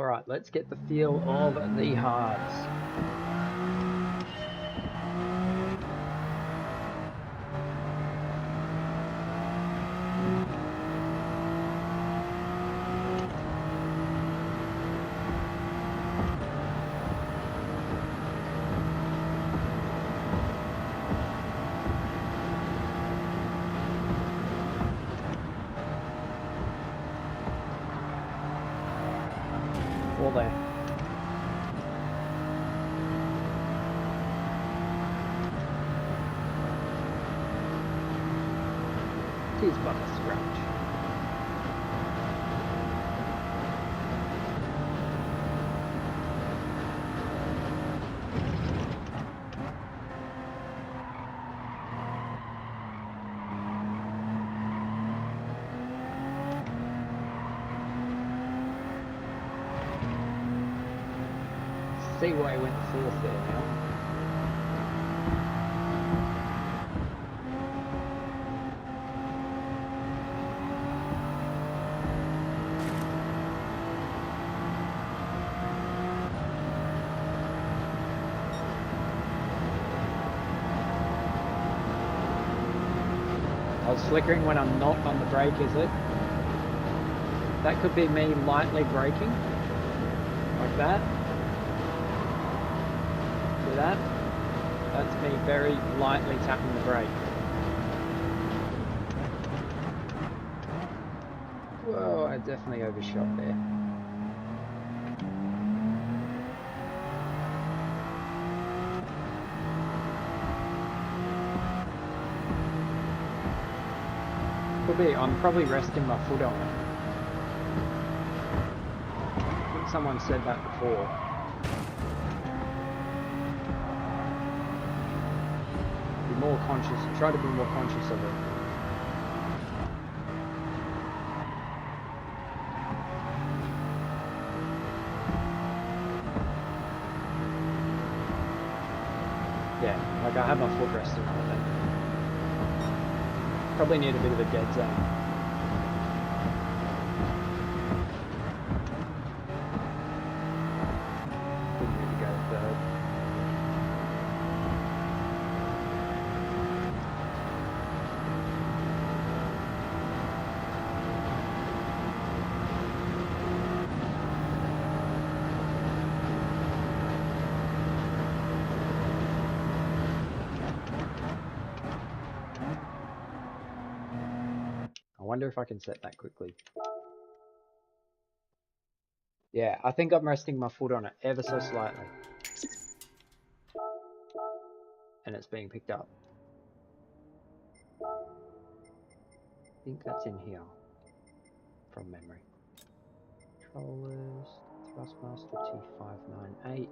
Alright, let's get the feel of the hards. All there. Tis but a scratch. See why I went fourth there now. I was flickering when I'm not on the brake, is it? That could be me lightly braking. Like that. See that? That's me very lightly tapping the brake. Whoa, I definitely overshot there. Could be, I'm probably resting my foot on it. I think someone said that before. Be more conscious, try to be more conscious of it. Yeah, like I have my foot resting on it. Probably need a bit of a dead zone. Didn't need to go third. I wonder if I can set that quickly. Yeah, I think I'm resting my foot on it ever so slightly. And it's being picked up. I think that's in here. From memory. Controllers, Thrustmaster T598.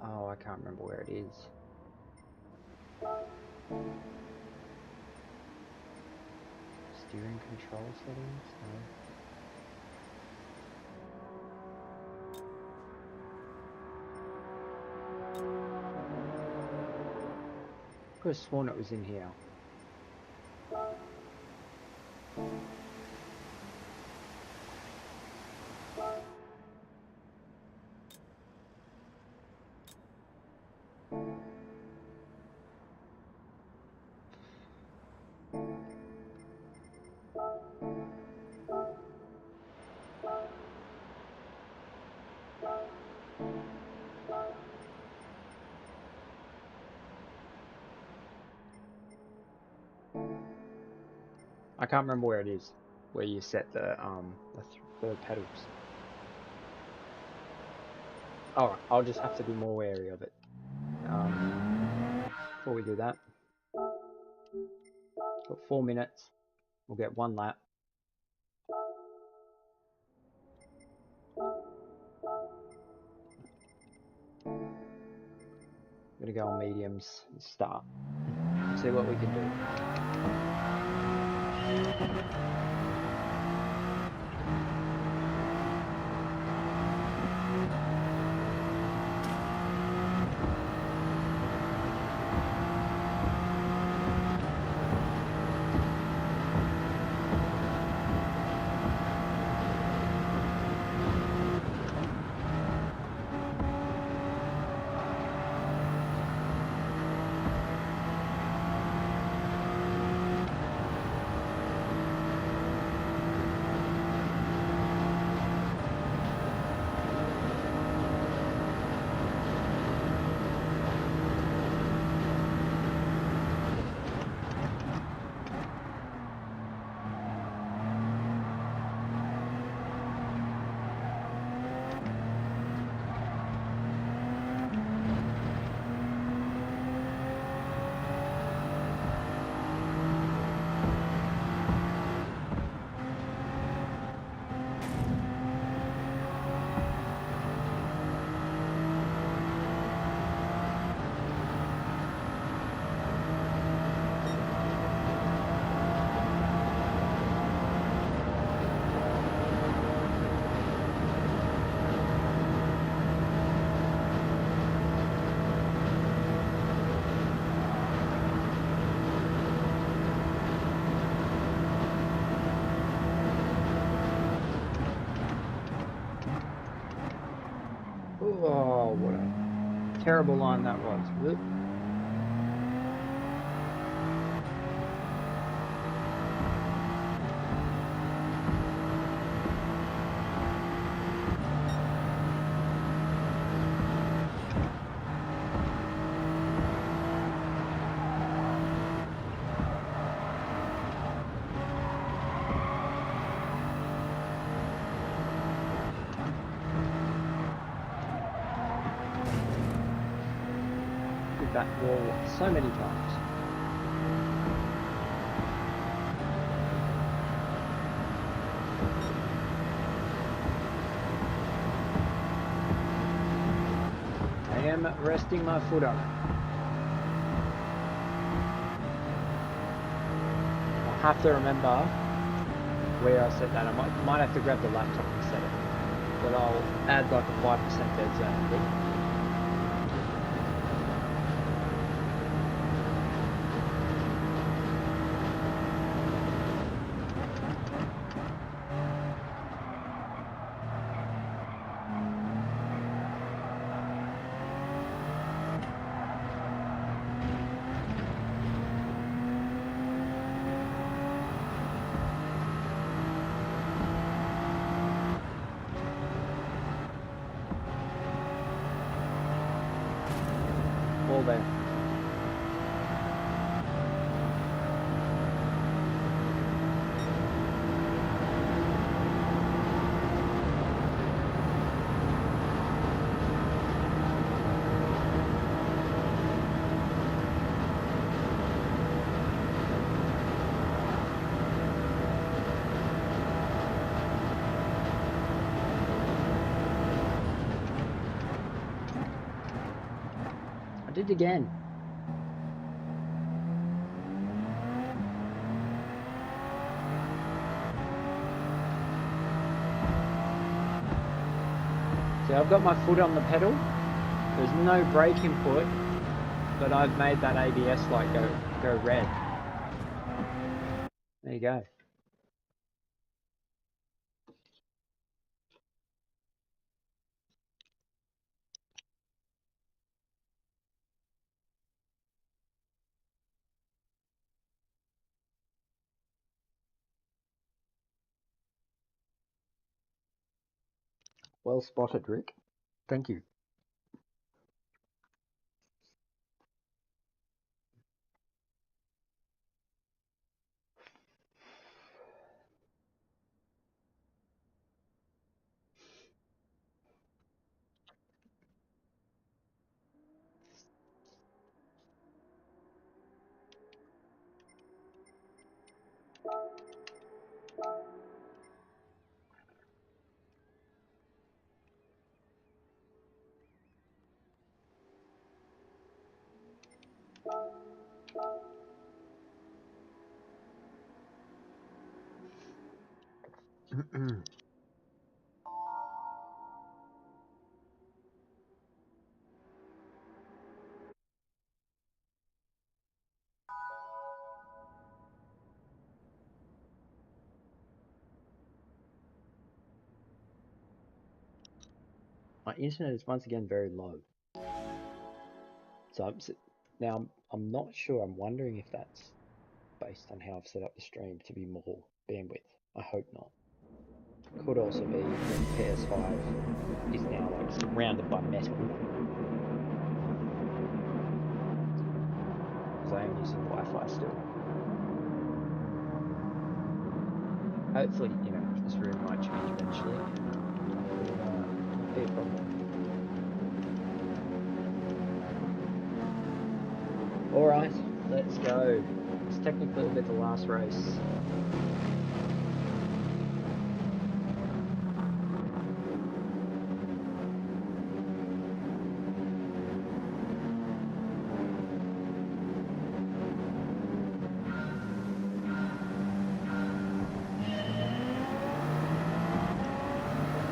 Oh, I can't remember where it is. Steering control settings? No. I could have sworn it was in here. I can't remember where it is, where you set the pedals. Alright, I'll just have to be more wary of it. Before we do that, got 4 minutes. We'll get 1 lap. I'm gonna go on mediums and start. See what we can do. Oh, what a terrible line that was. Whoop. Hit that wall so many times. I am resting my foot on it. I'll have to remember where I set that. I might have to grab the laptop and set it. But I'll add like a 5% dead zone. All there. I did it again. See, I've got my foot on the pedal. There's no brake input, but I've made that ABS light go red. There you go. Well spotted, Rick. Thank you. My internet is once again very low. So now I'm not sure. I'm wondering if that's based on how I've set up the stream to be more bandwidth. I hope not. Could also be that PS5 is now like surrounded by metal. Because I am using Wi-Fi still. Hopefully, you know, this room might change eventually. It'll be a problem. Alright, let's go. It's technically a bit the last race.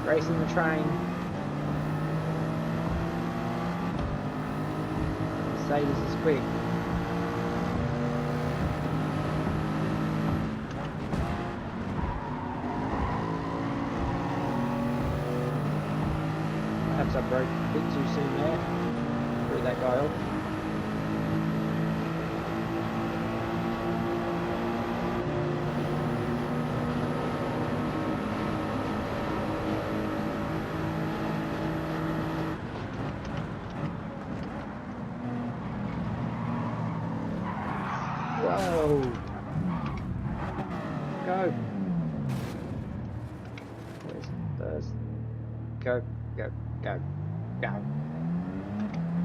Racing the train. Mercedes is quick. I Perhaps I broke a bit too soon there. Threw that guy off. Whoa! Go! Where's first? Go, go, go, go.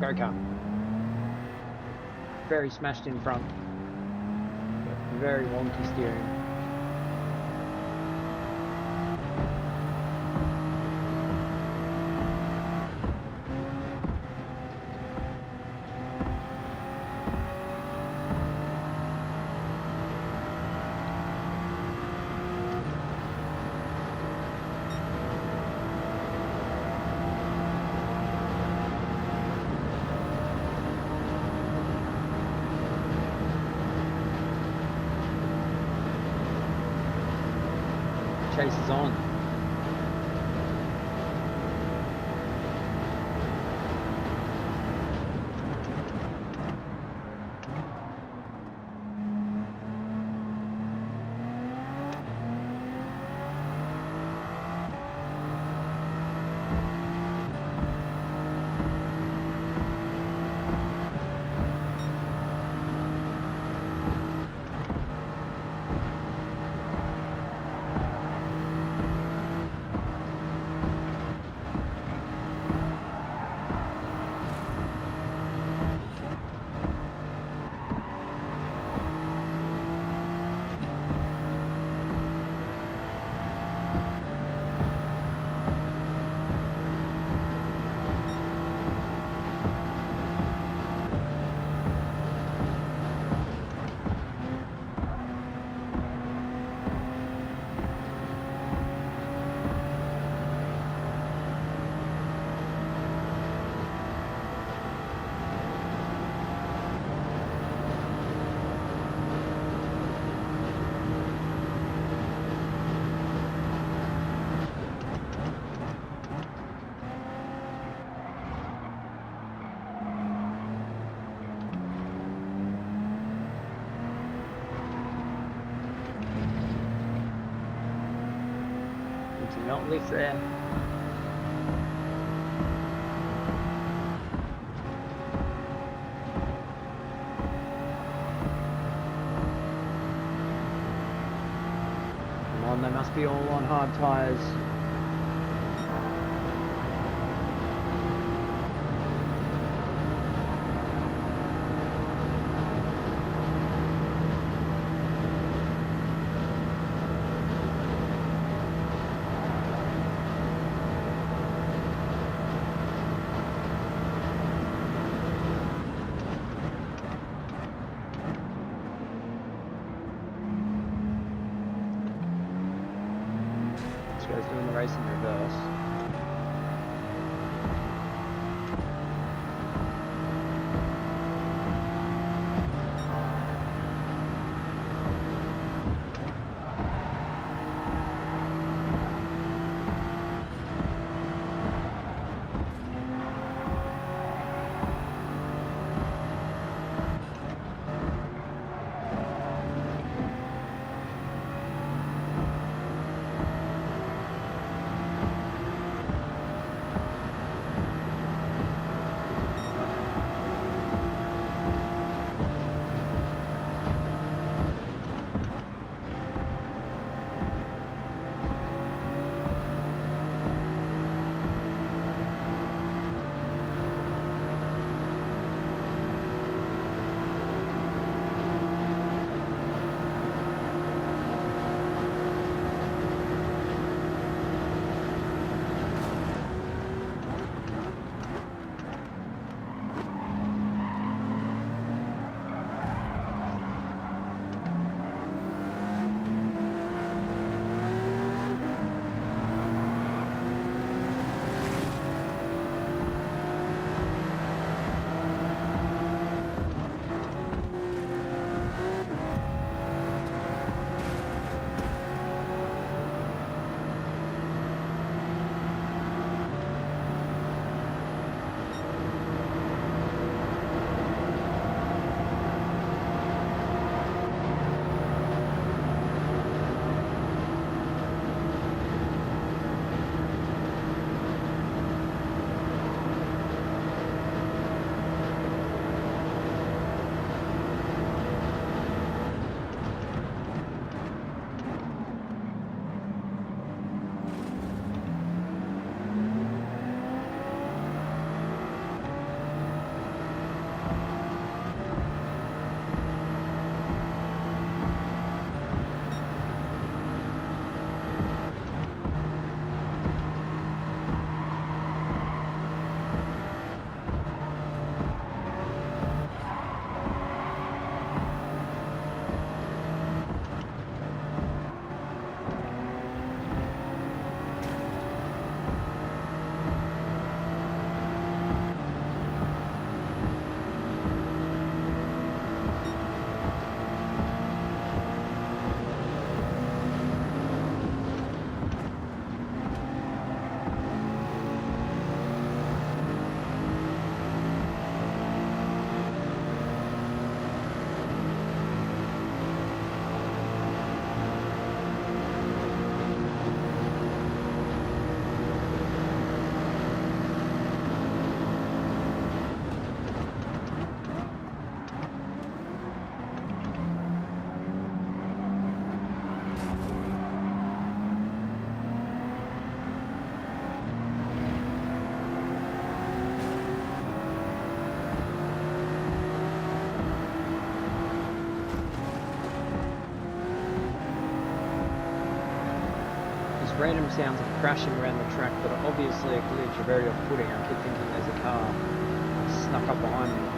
Go car. Very smashed in front. Very wonky steering. Chase is on. Do not lift there. Come on, they must be all on hard tyres. This guy's doing random sounds of crashing around the track that are obviously a glitch, are very off-putting. I keep thinking there's a car snuck up behind me.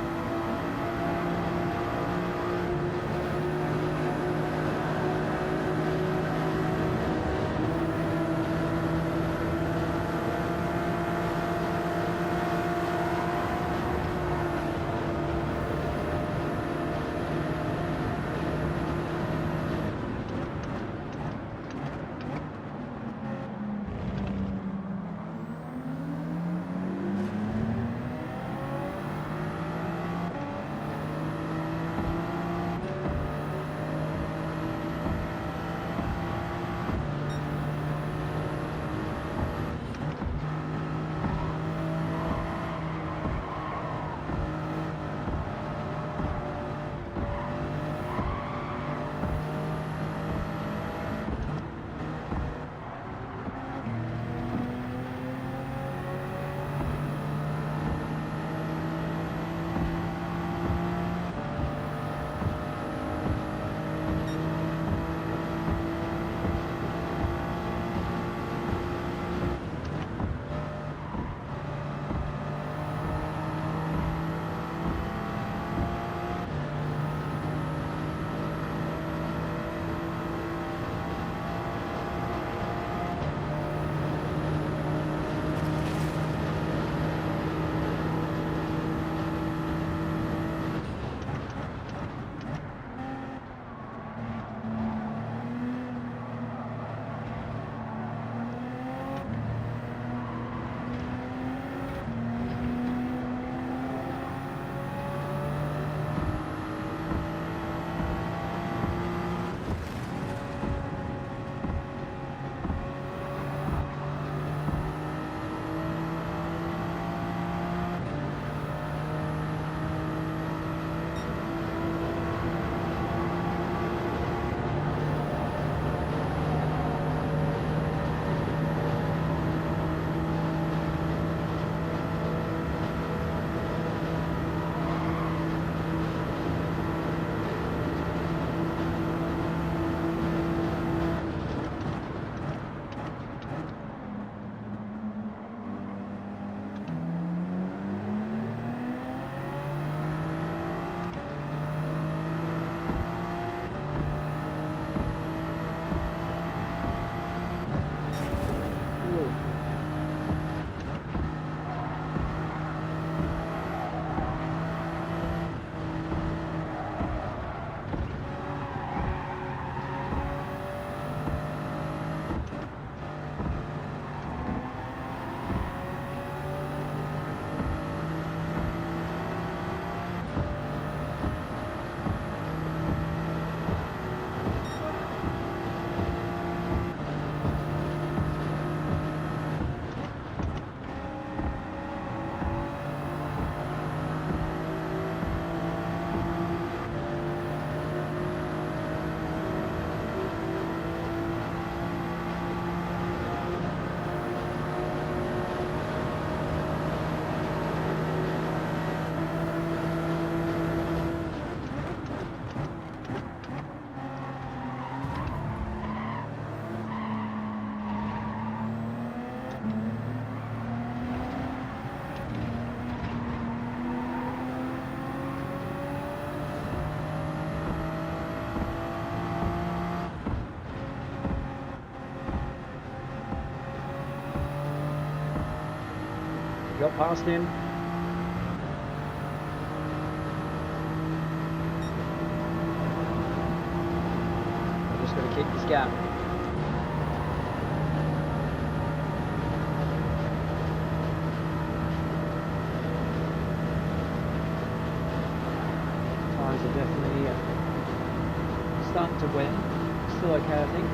Got past him. I'm just going to keep this gap. Tires are definitely starting to wear. Still okay, I think.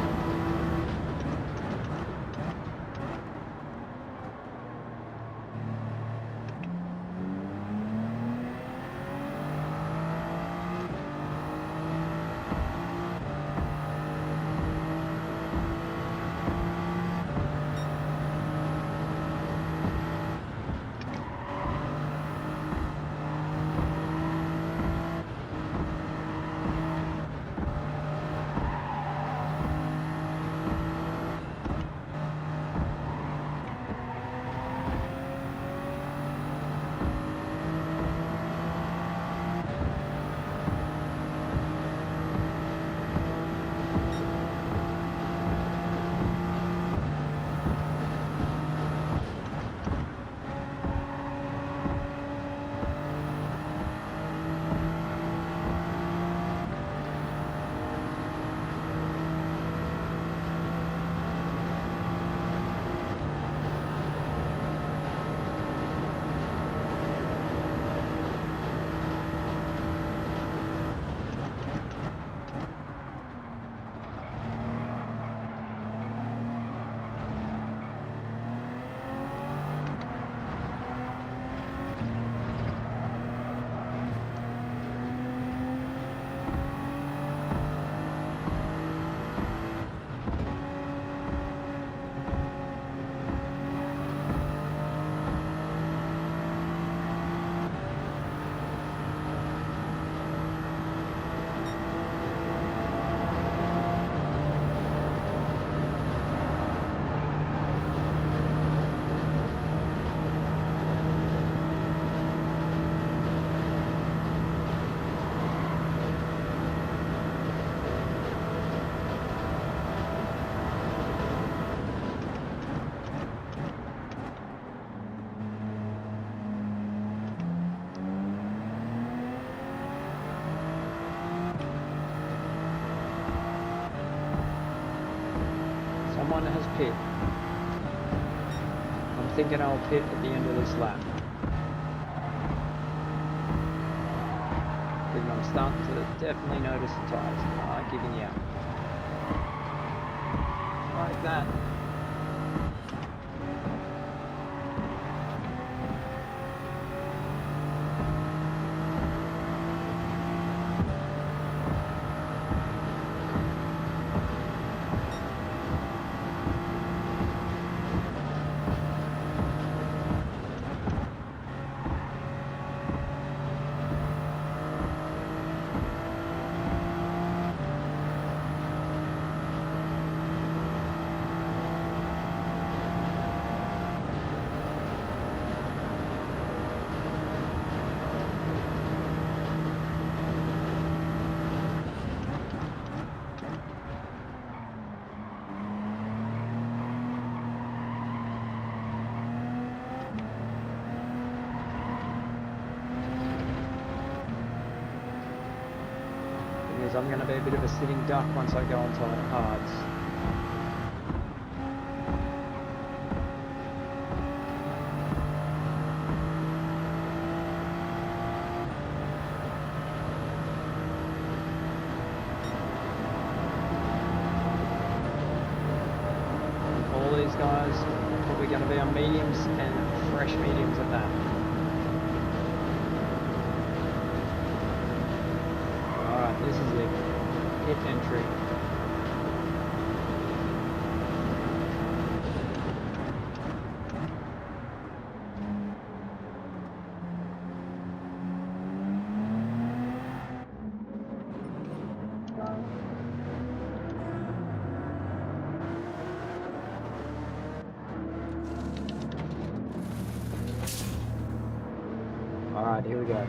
everyone has pit. I'm thinking I'll pit at the end of this lap. Because I'm starting to definitely notice the tyres are giving out. Like that. I'm going to be a bit of a sitting duck once I go onto the hards. All these guys are probably going to be on mediums and fresh mediums at that. Alright, this is it. Pit entry. Alright, here we go.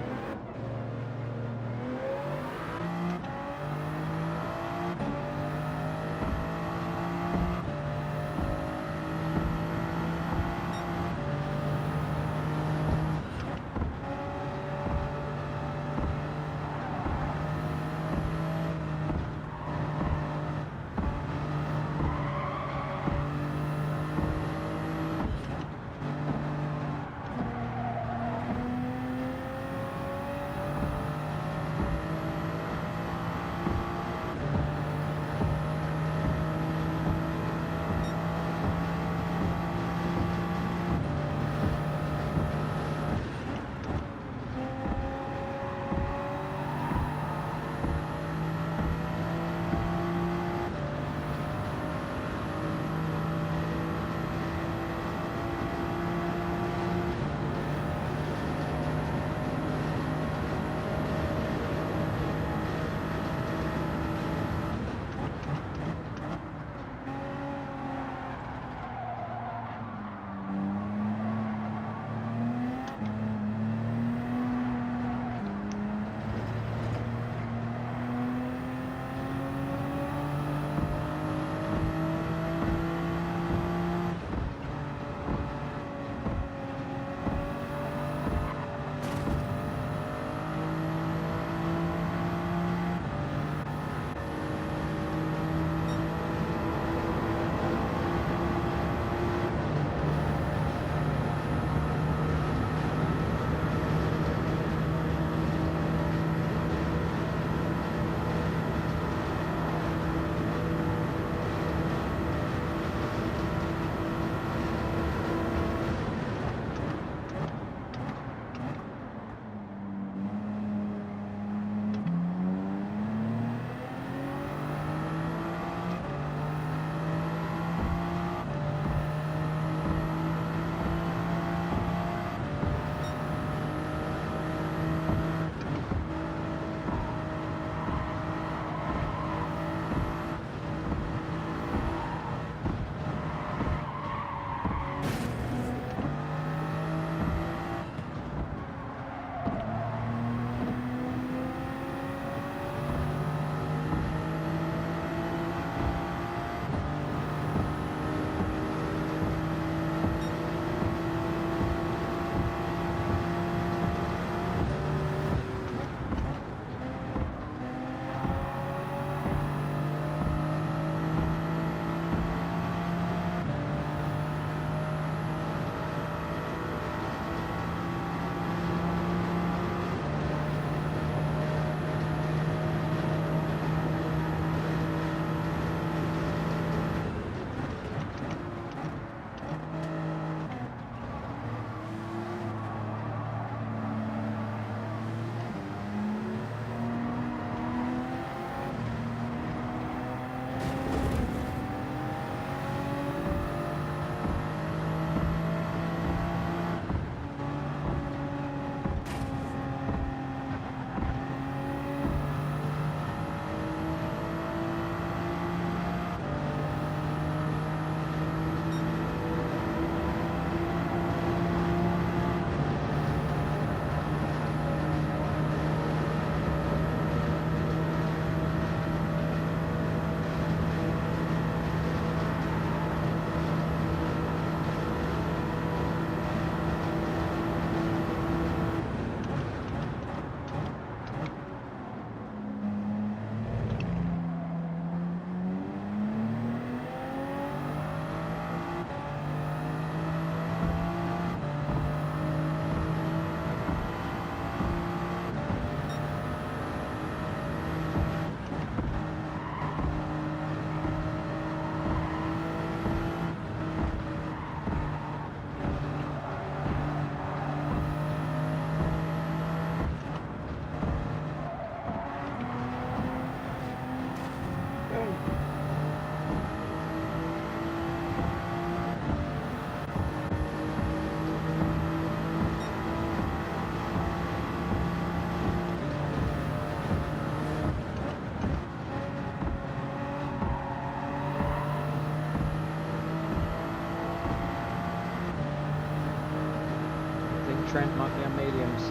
Trent might be on mediums.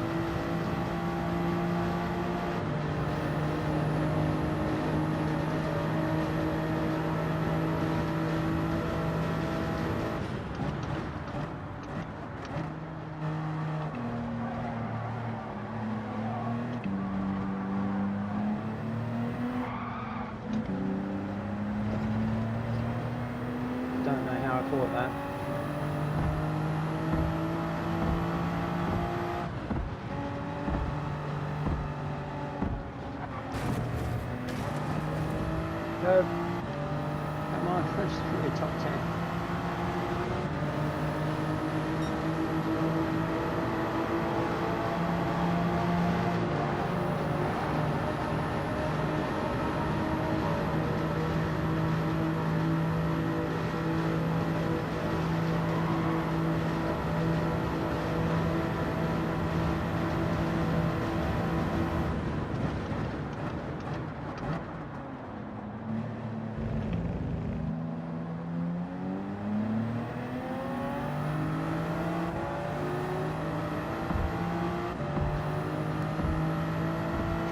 Don't know how I caught that. Go. Come on, push through the top 10.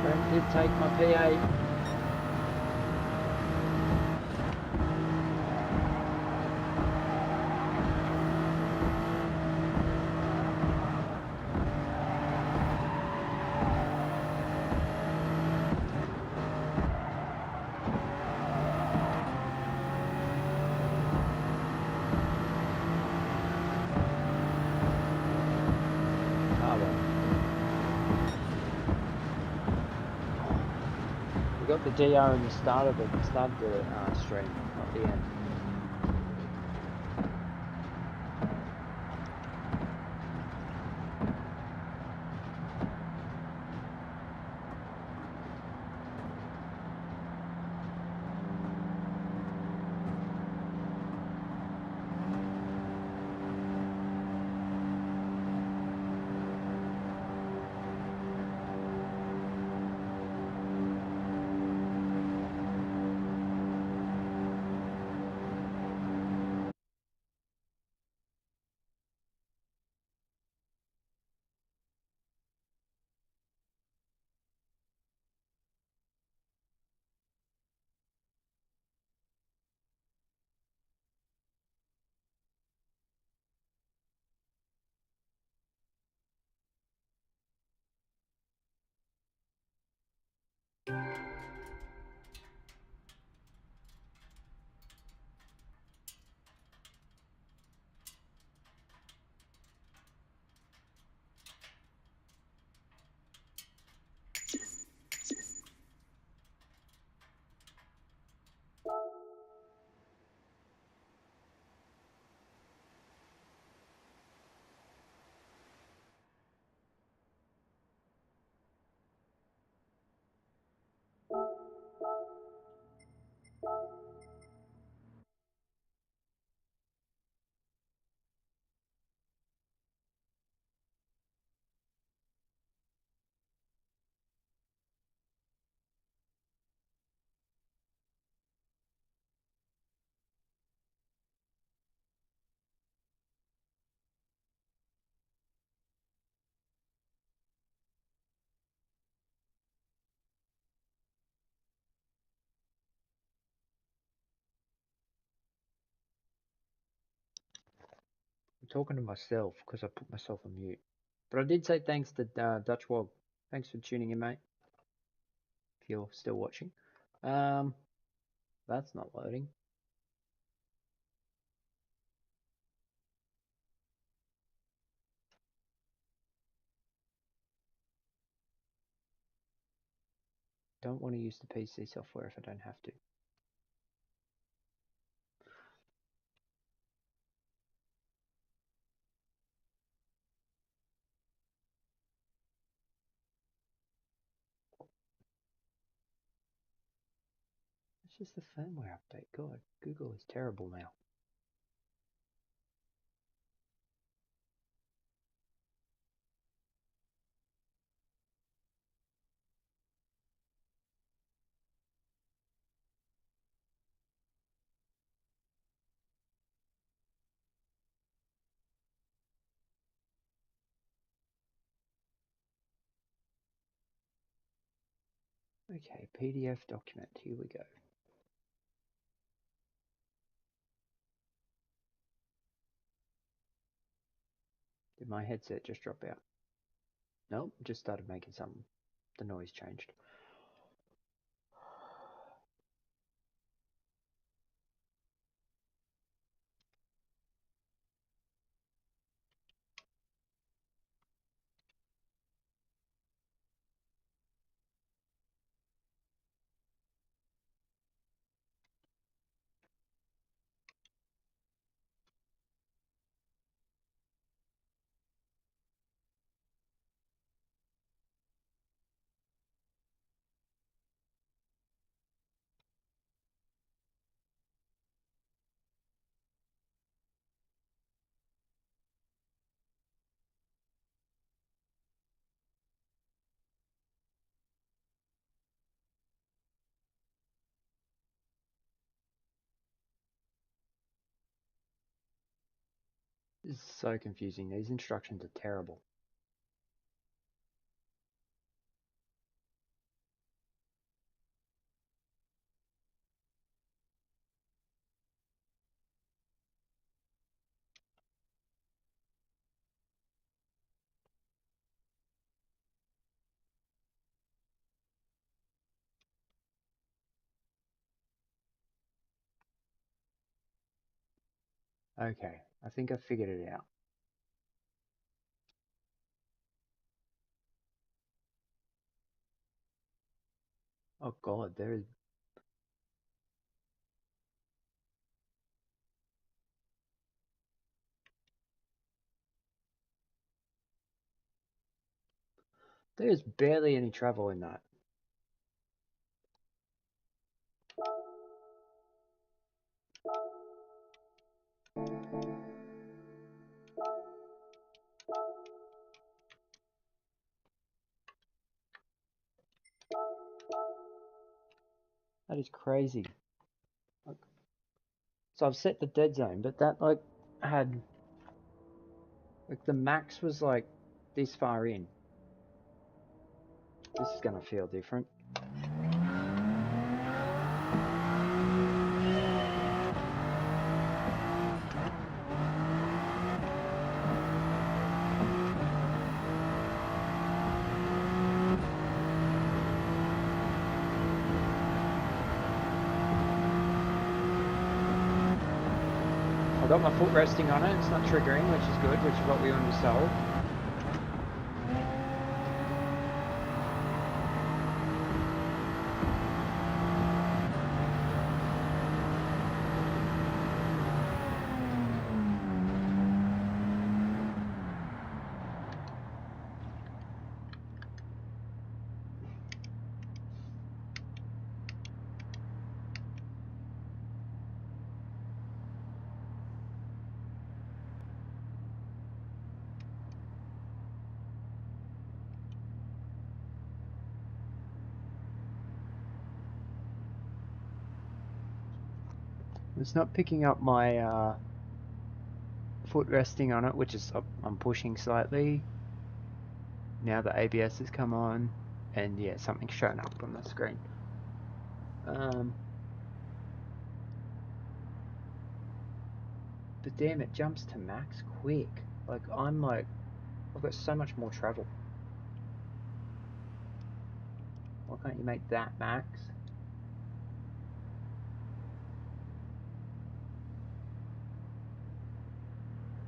Trent did take my P8. We got the DR in the start of the stream, not the end. I'm talking to myself because I put myself on mute. But I did say thanks to Dutch Wog. Thanks for tuning in, mate. If you're still watching. That's not loading. Don't want to use the PC software if I don't have to. It's just the firmware update. God, Google is terrible now. Okay, PDF document, here we go. Did my headset just drop out? Nope, just started making something. The noise changed. This is so confusing. These instructions are terrible. Okay, I think I figured it out. Oh god, there's barely any travel in that. That is crazy. So I've set the dead zone, but that like had like the max was like this far in. This is gonna feel different. I've got my foot resting on it, it's not triggering, which is good, which is what we wanted to solve. It's not picking up my foot resting on it, which is I'm pushing slightly. Now the ABS has come on, and yeah, something's shown up on the screen. But damn, it jumps to max quick. Like I've got so much more travel. Why can't you make that max?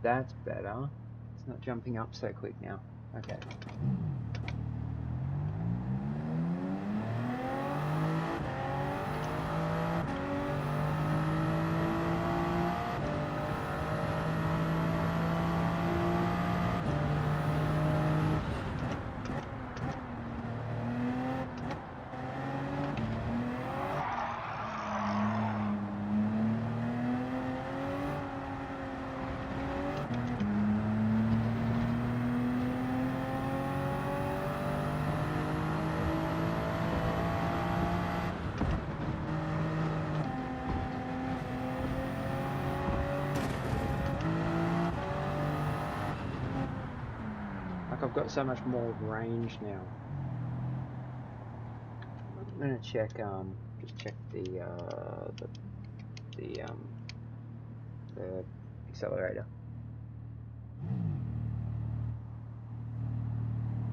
That's better. It's not jumping up so quick now. Okay. I've got so much more range now. I'm gonna check just check the accelerator.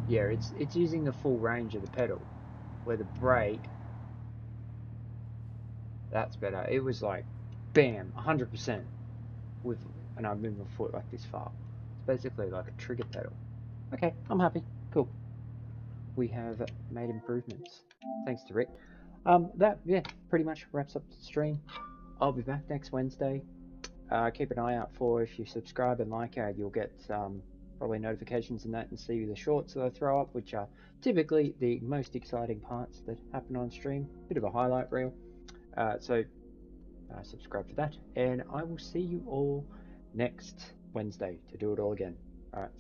Yeah, it's using the full range of the pedal, where the brake, that's better. It was like bam, 100% with, and I move my foot like this far. It's basically like a trigger pedal. Okay, I'm happy. Cool. We have made improvements. Thanks to Rick. That, yeah, pretty much wraps up the stream. I'll be back next Wednesday. Keep an eye out for, if you subscribe and like it, you'll get probably notifications and that, and see the shorts that I throw up, which are typically the most exciting parts that happen on stream. Bit of a highlight reel. So subscribe for that, and I will see you all next Wednesday to do it all again. All right.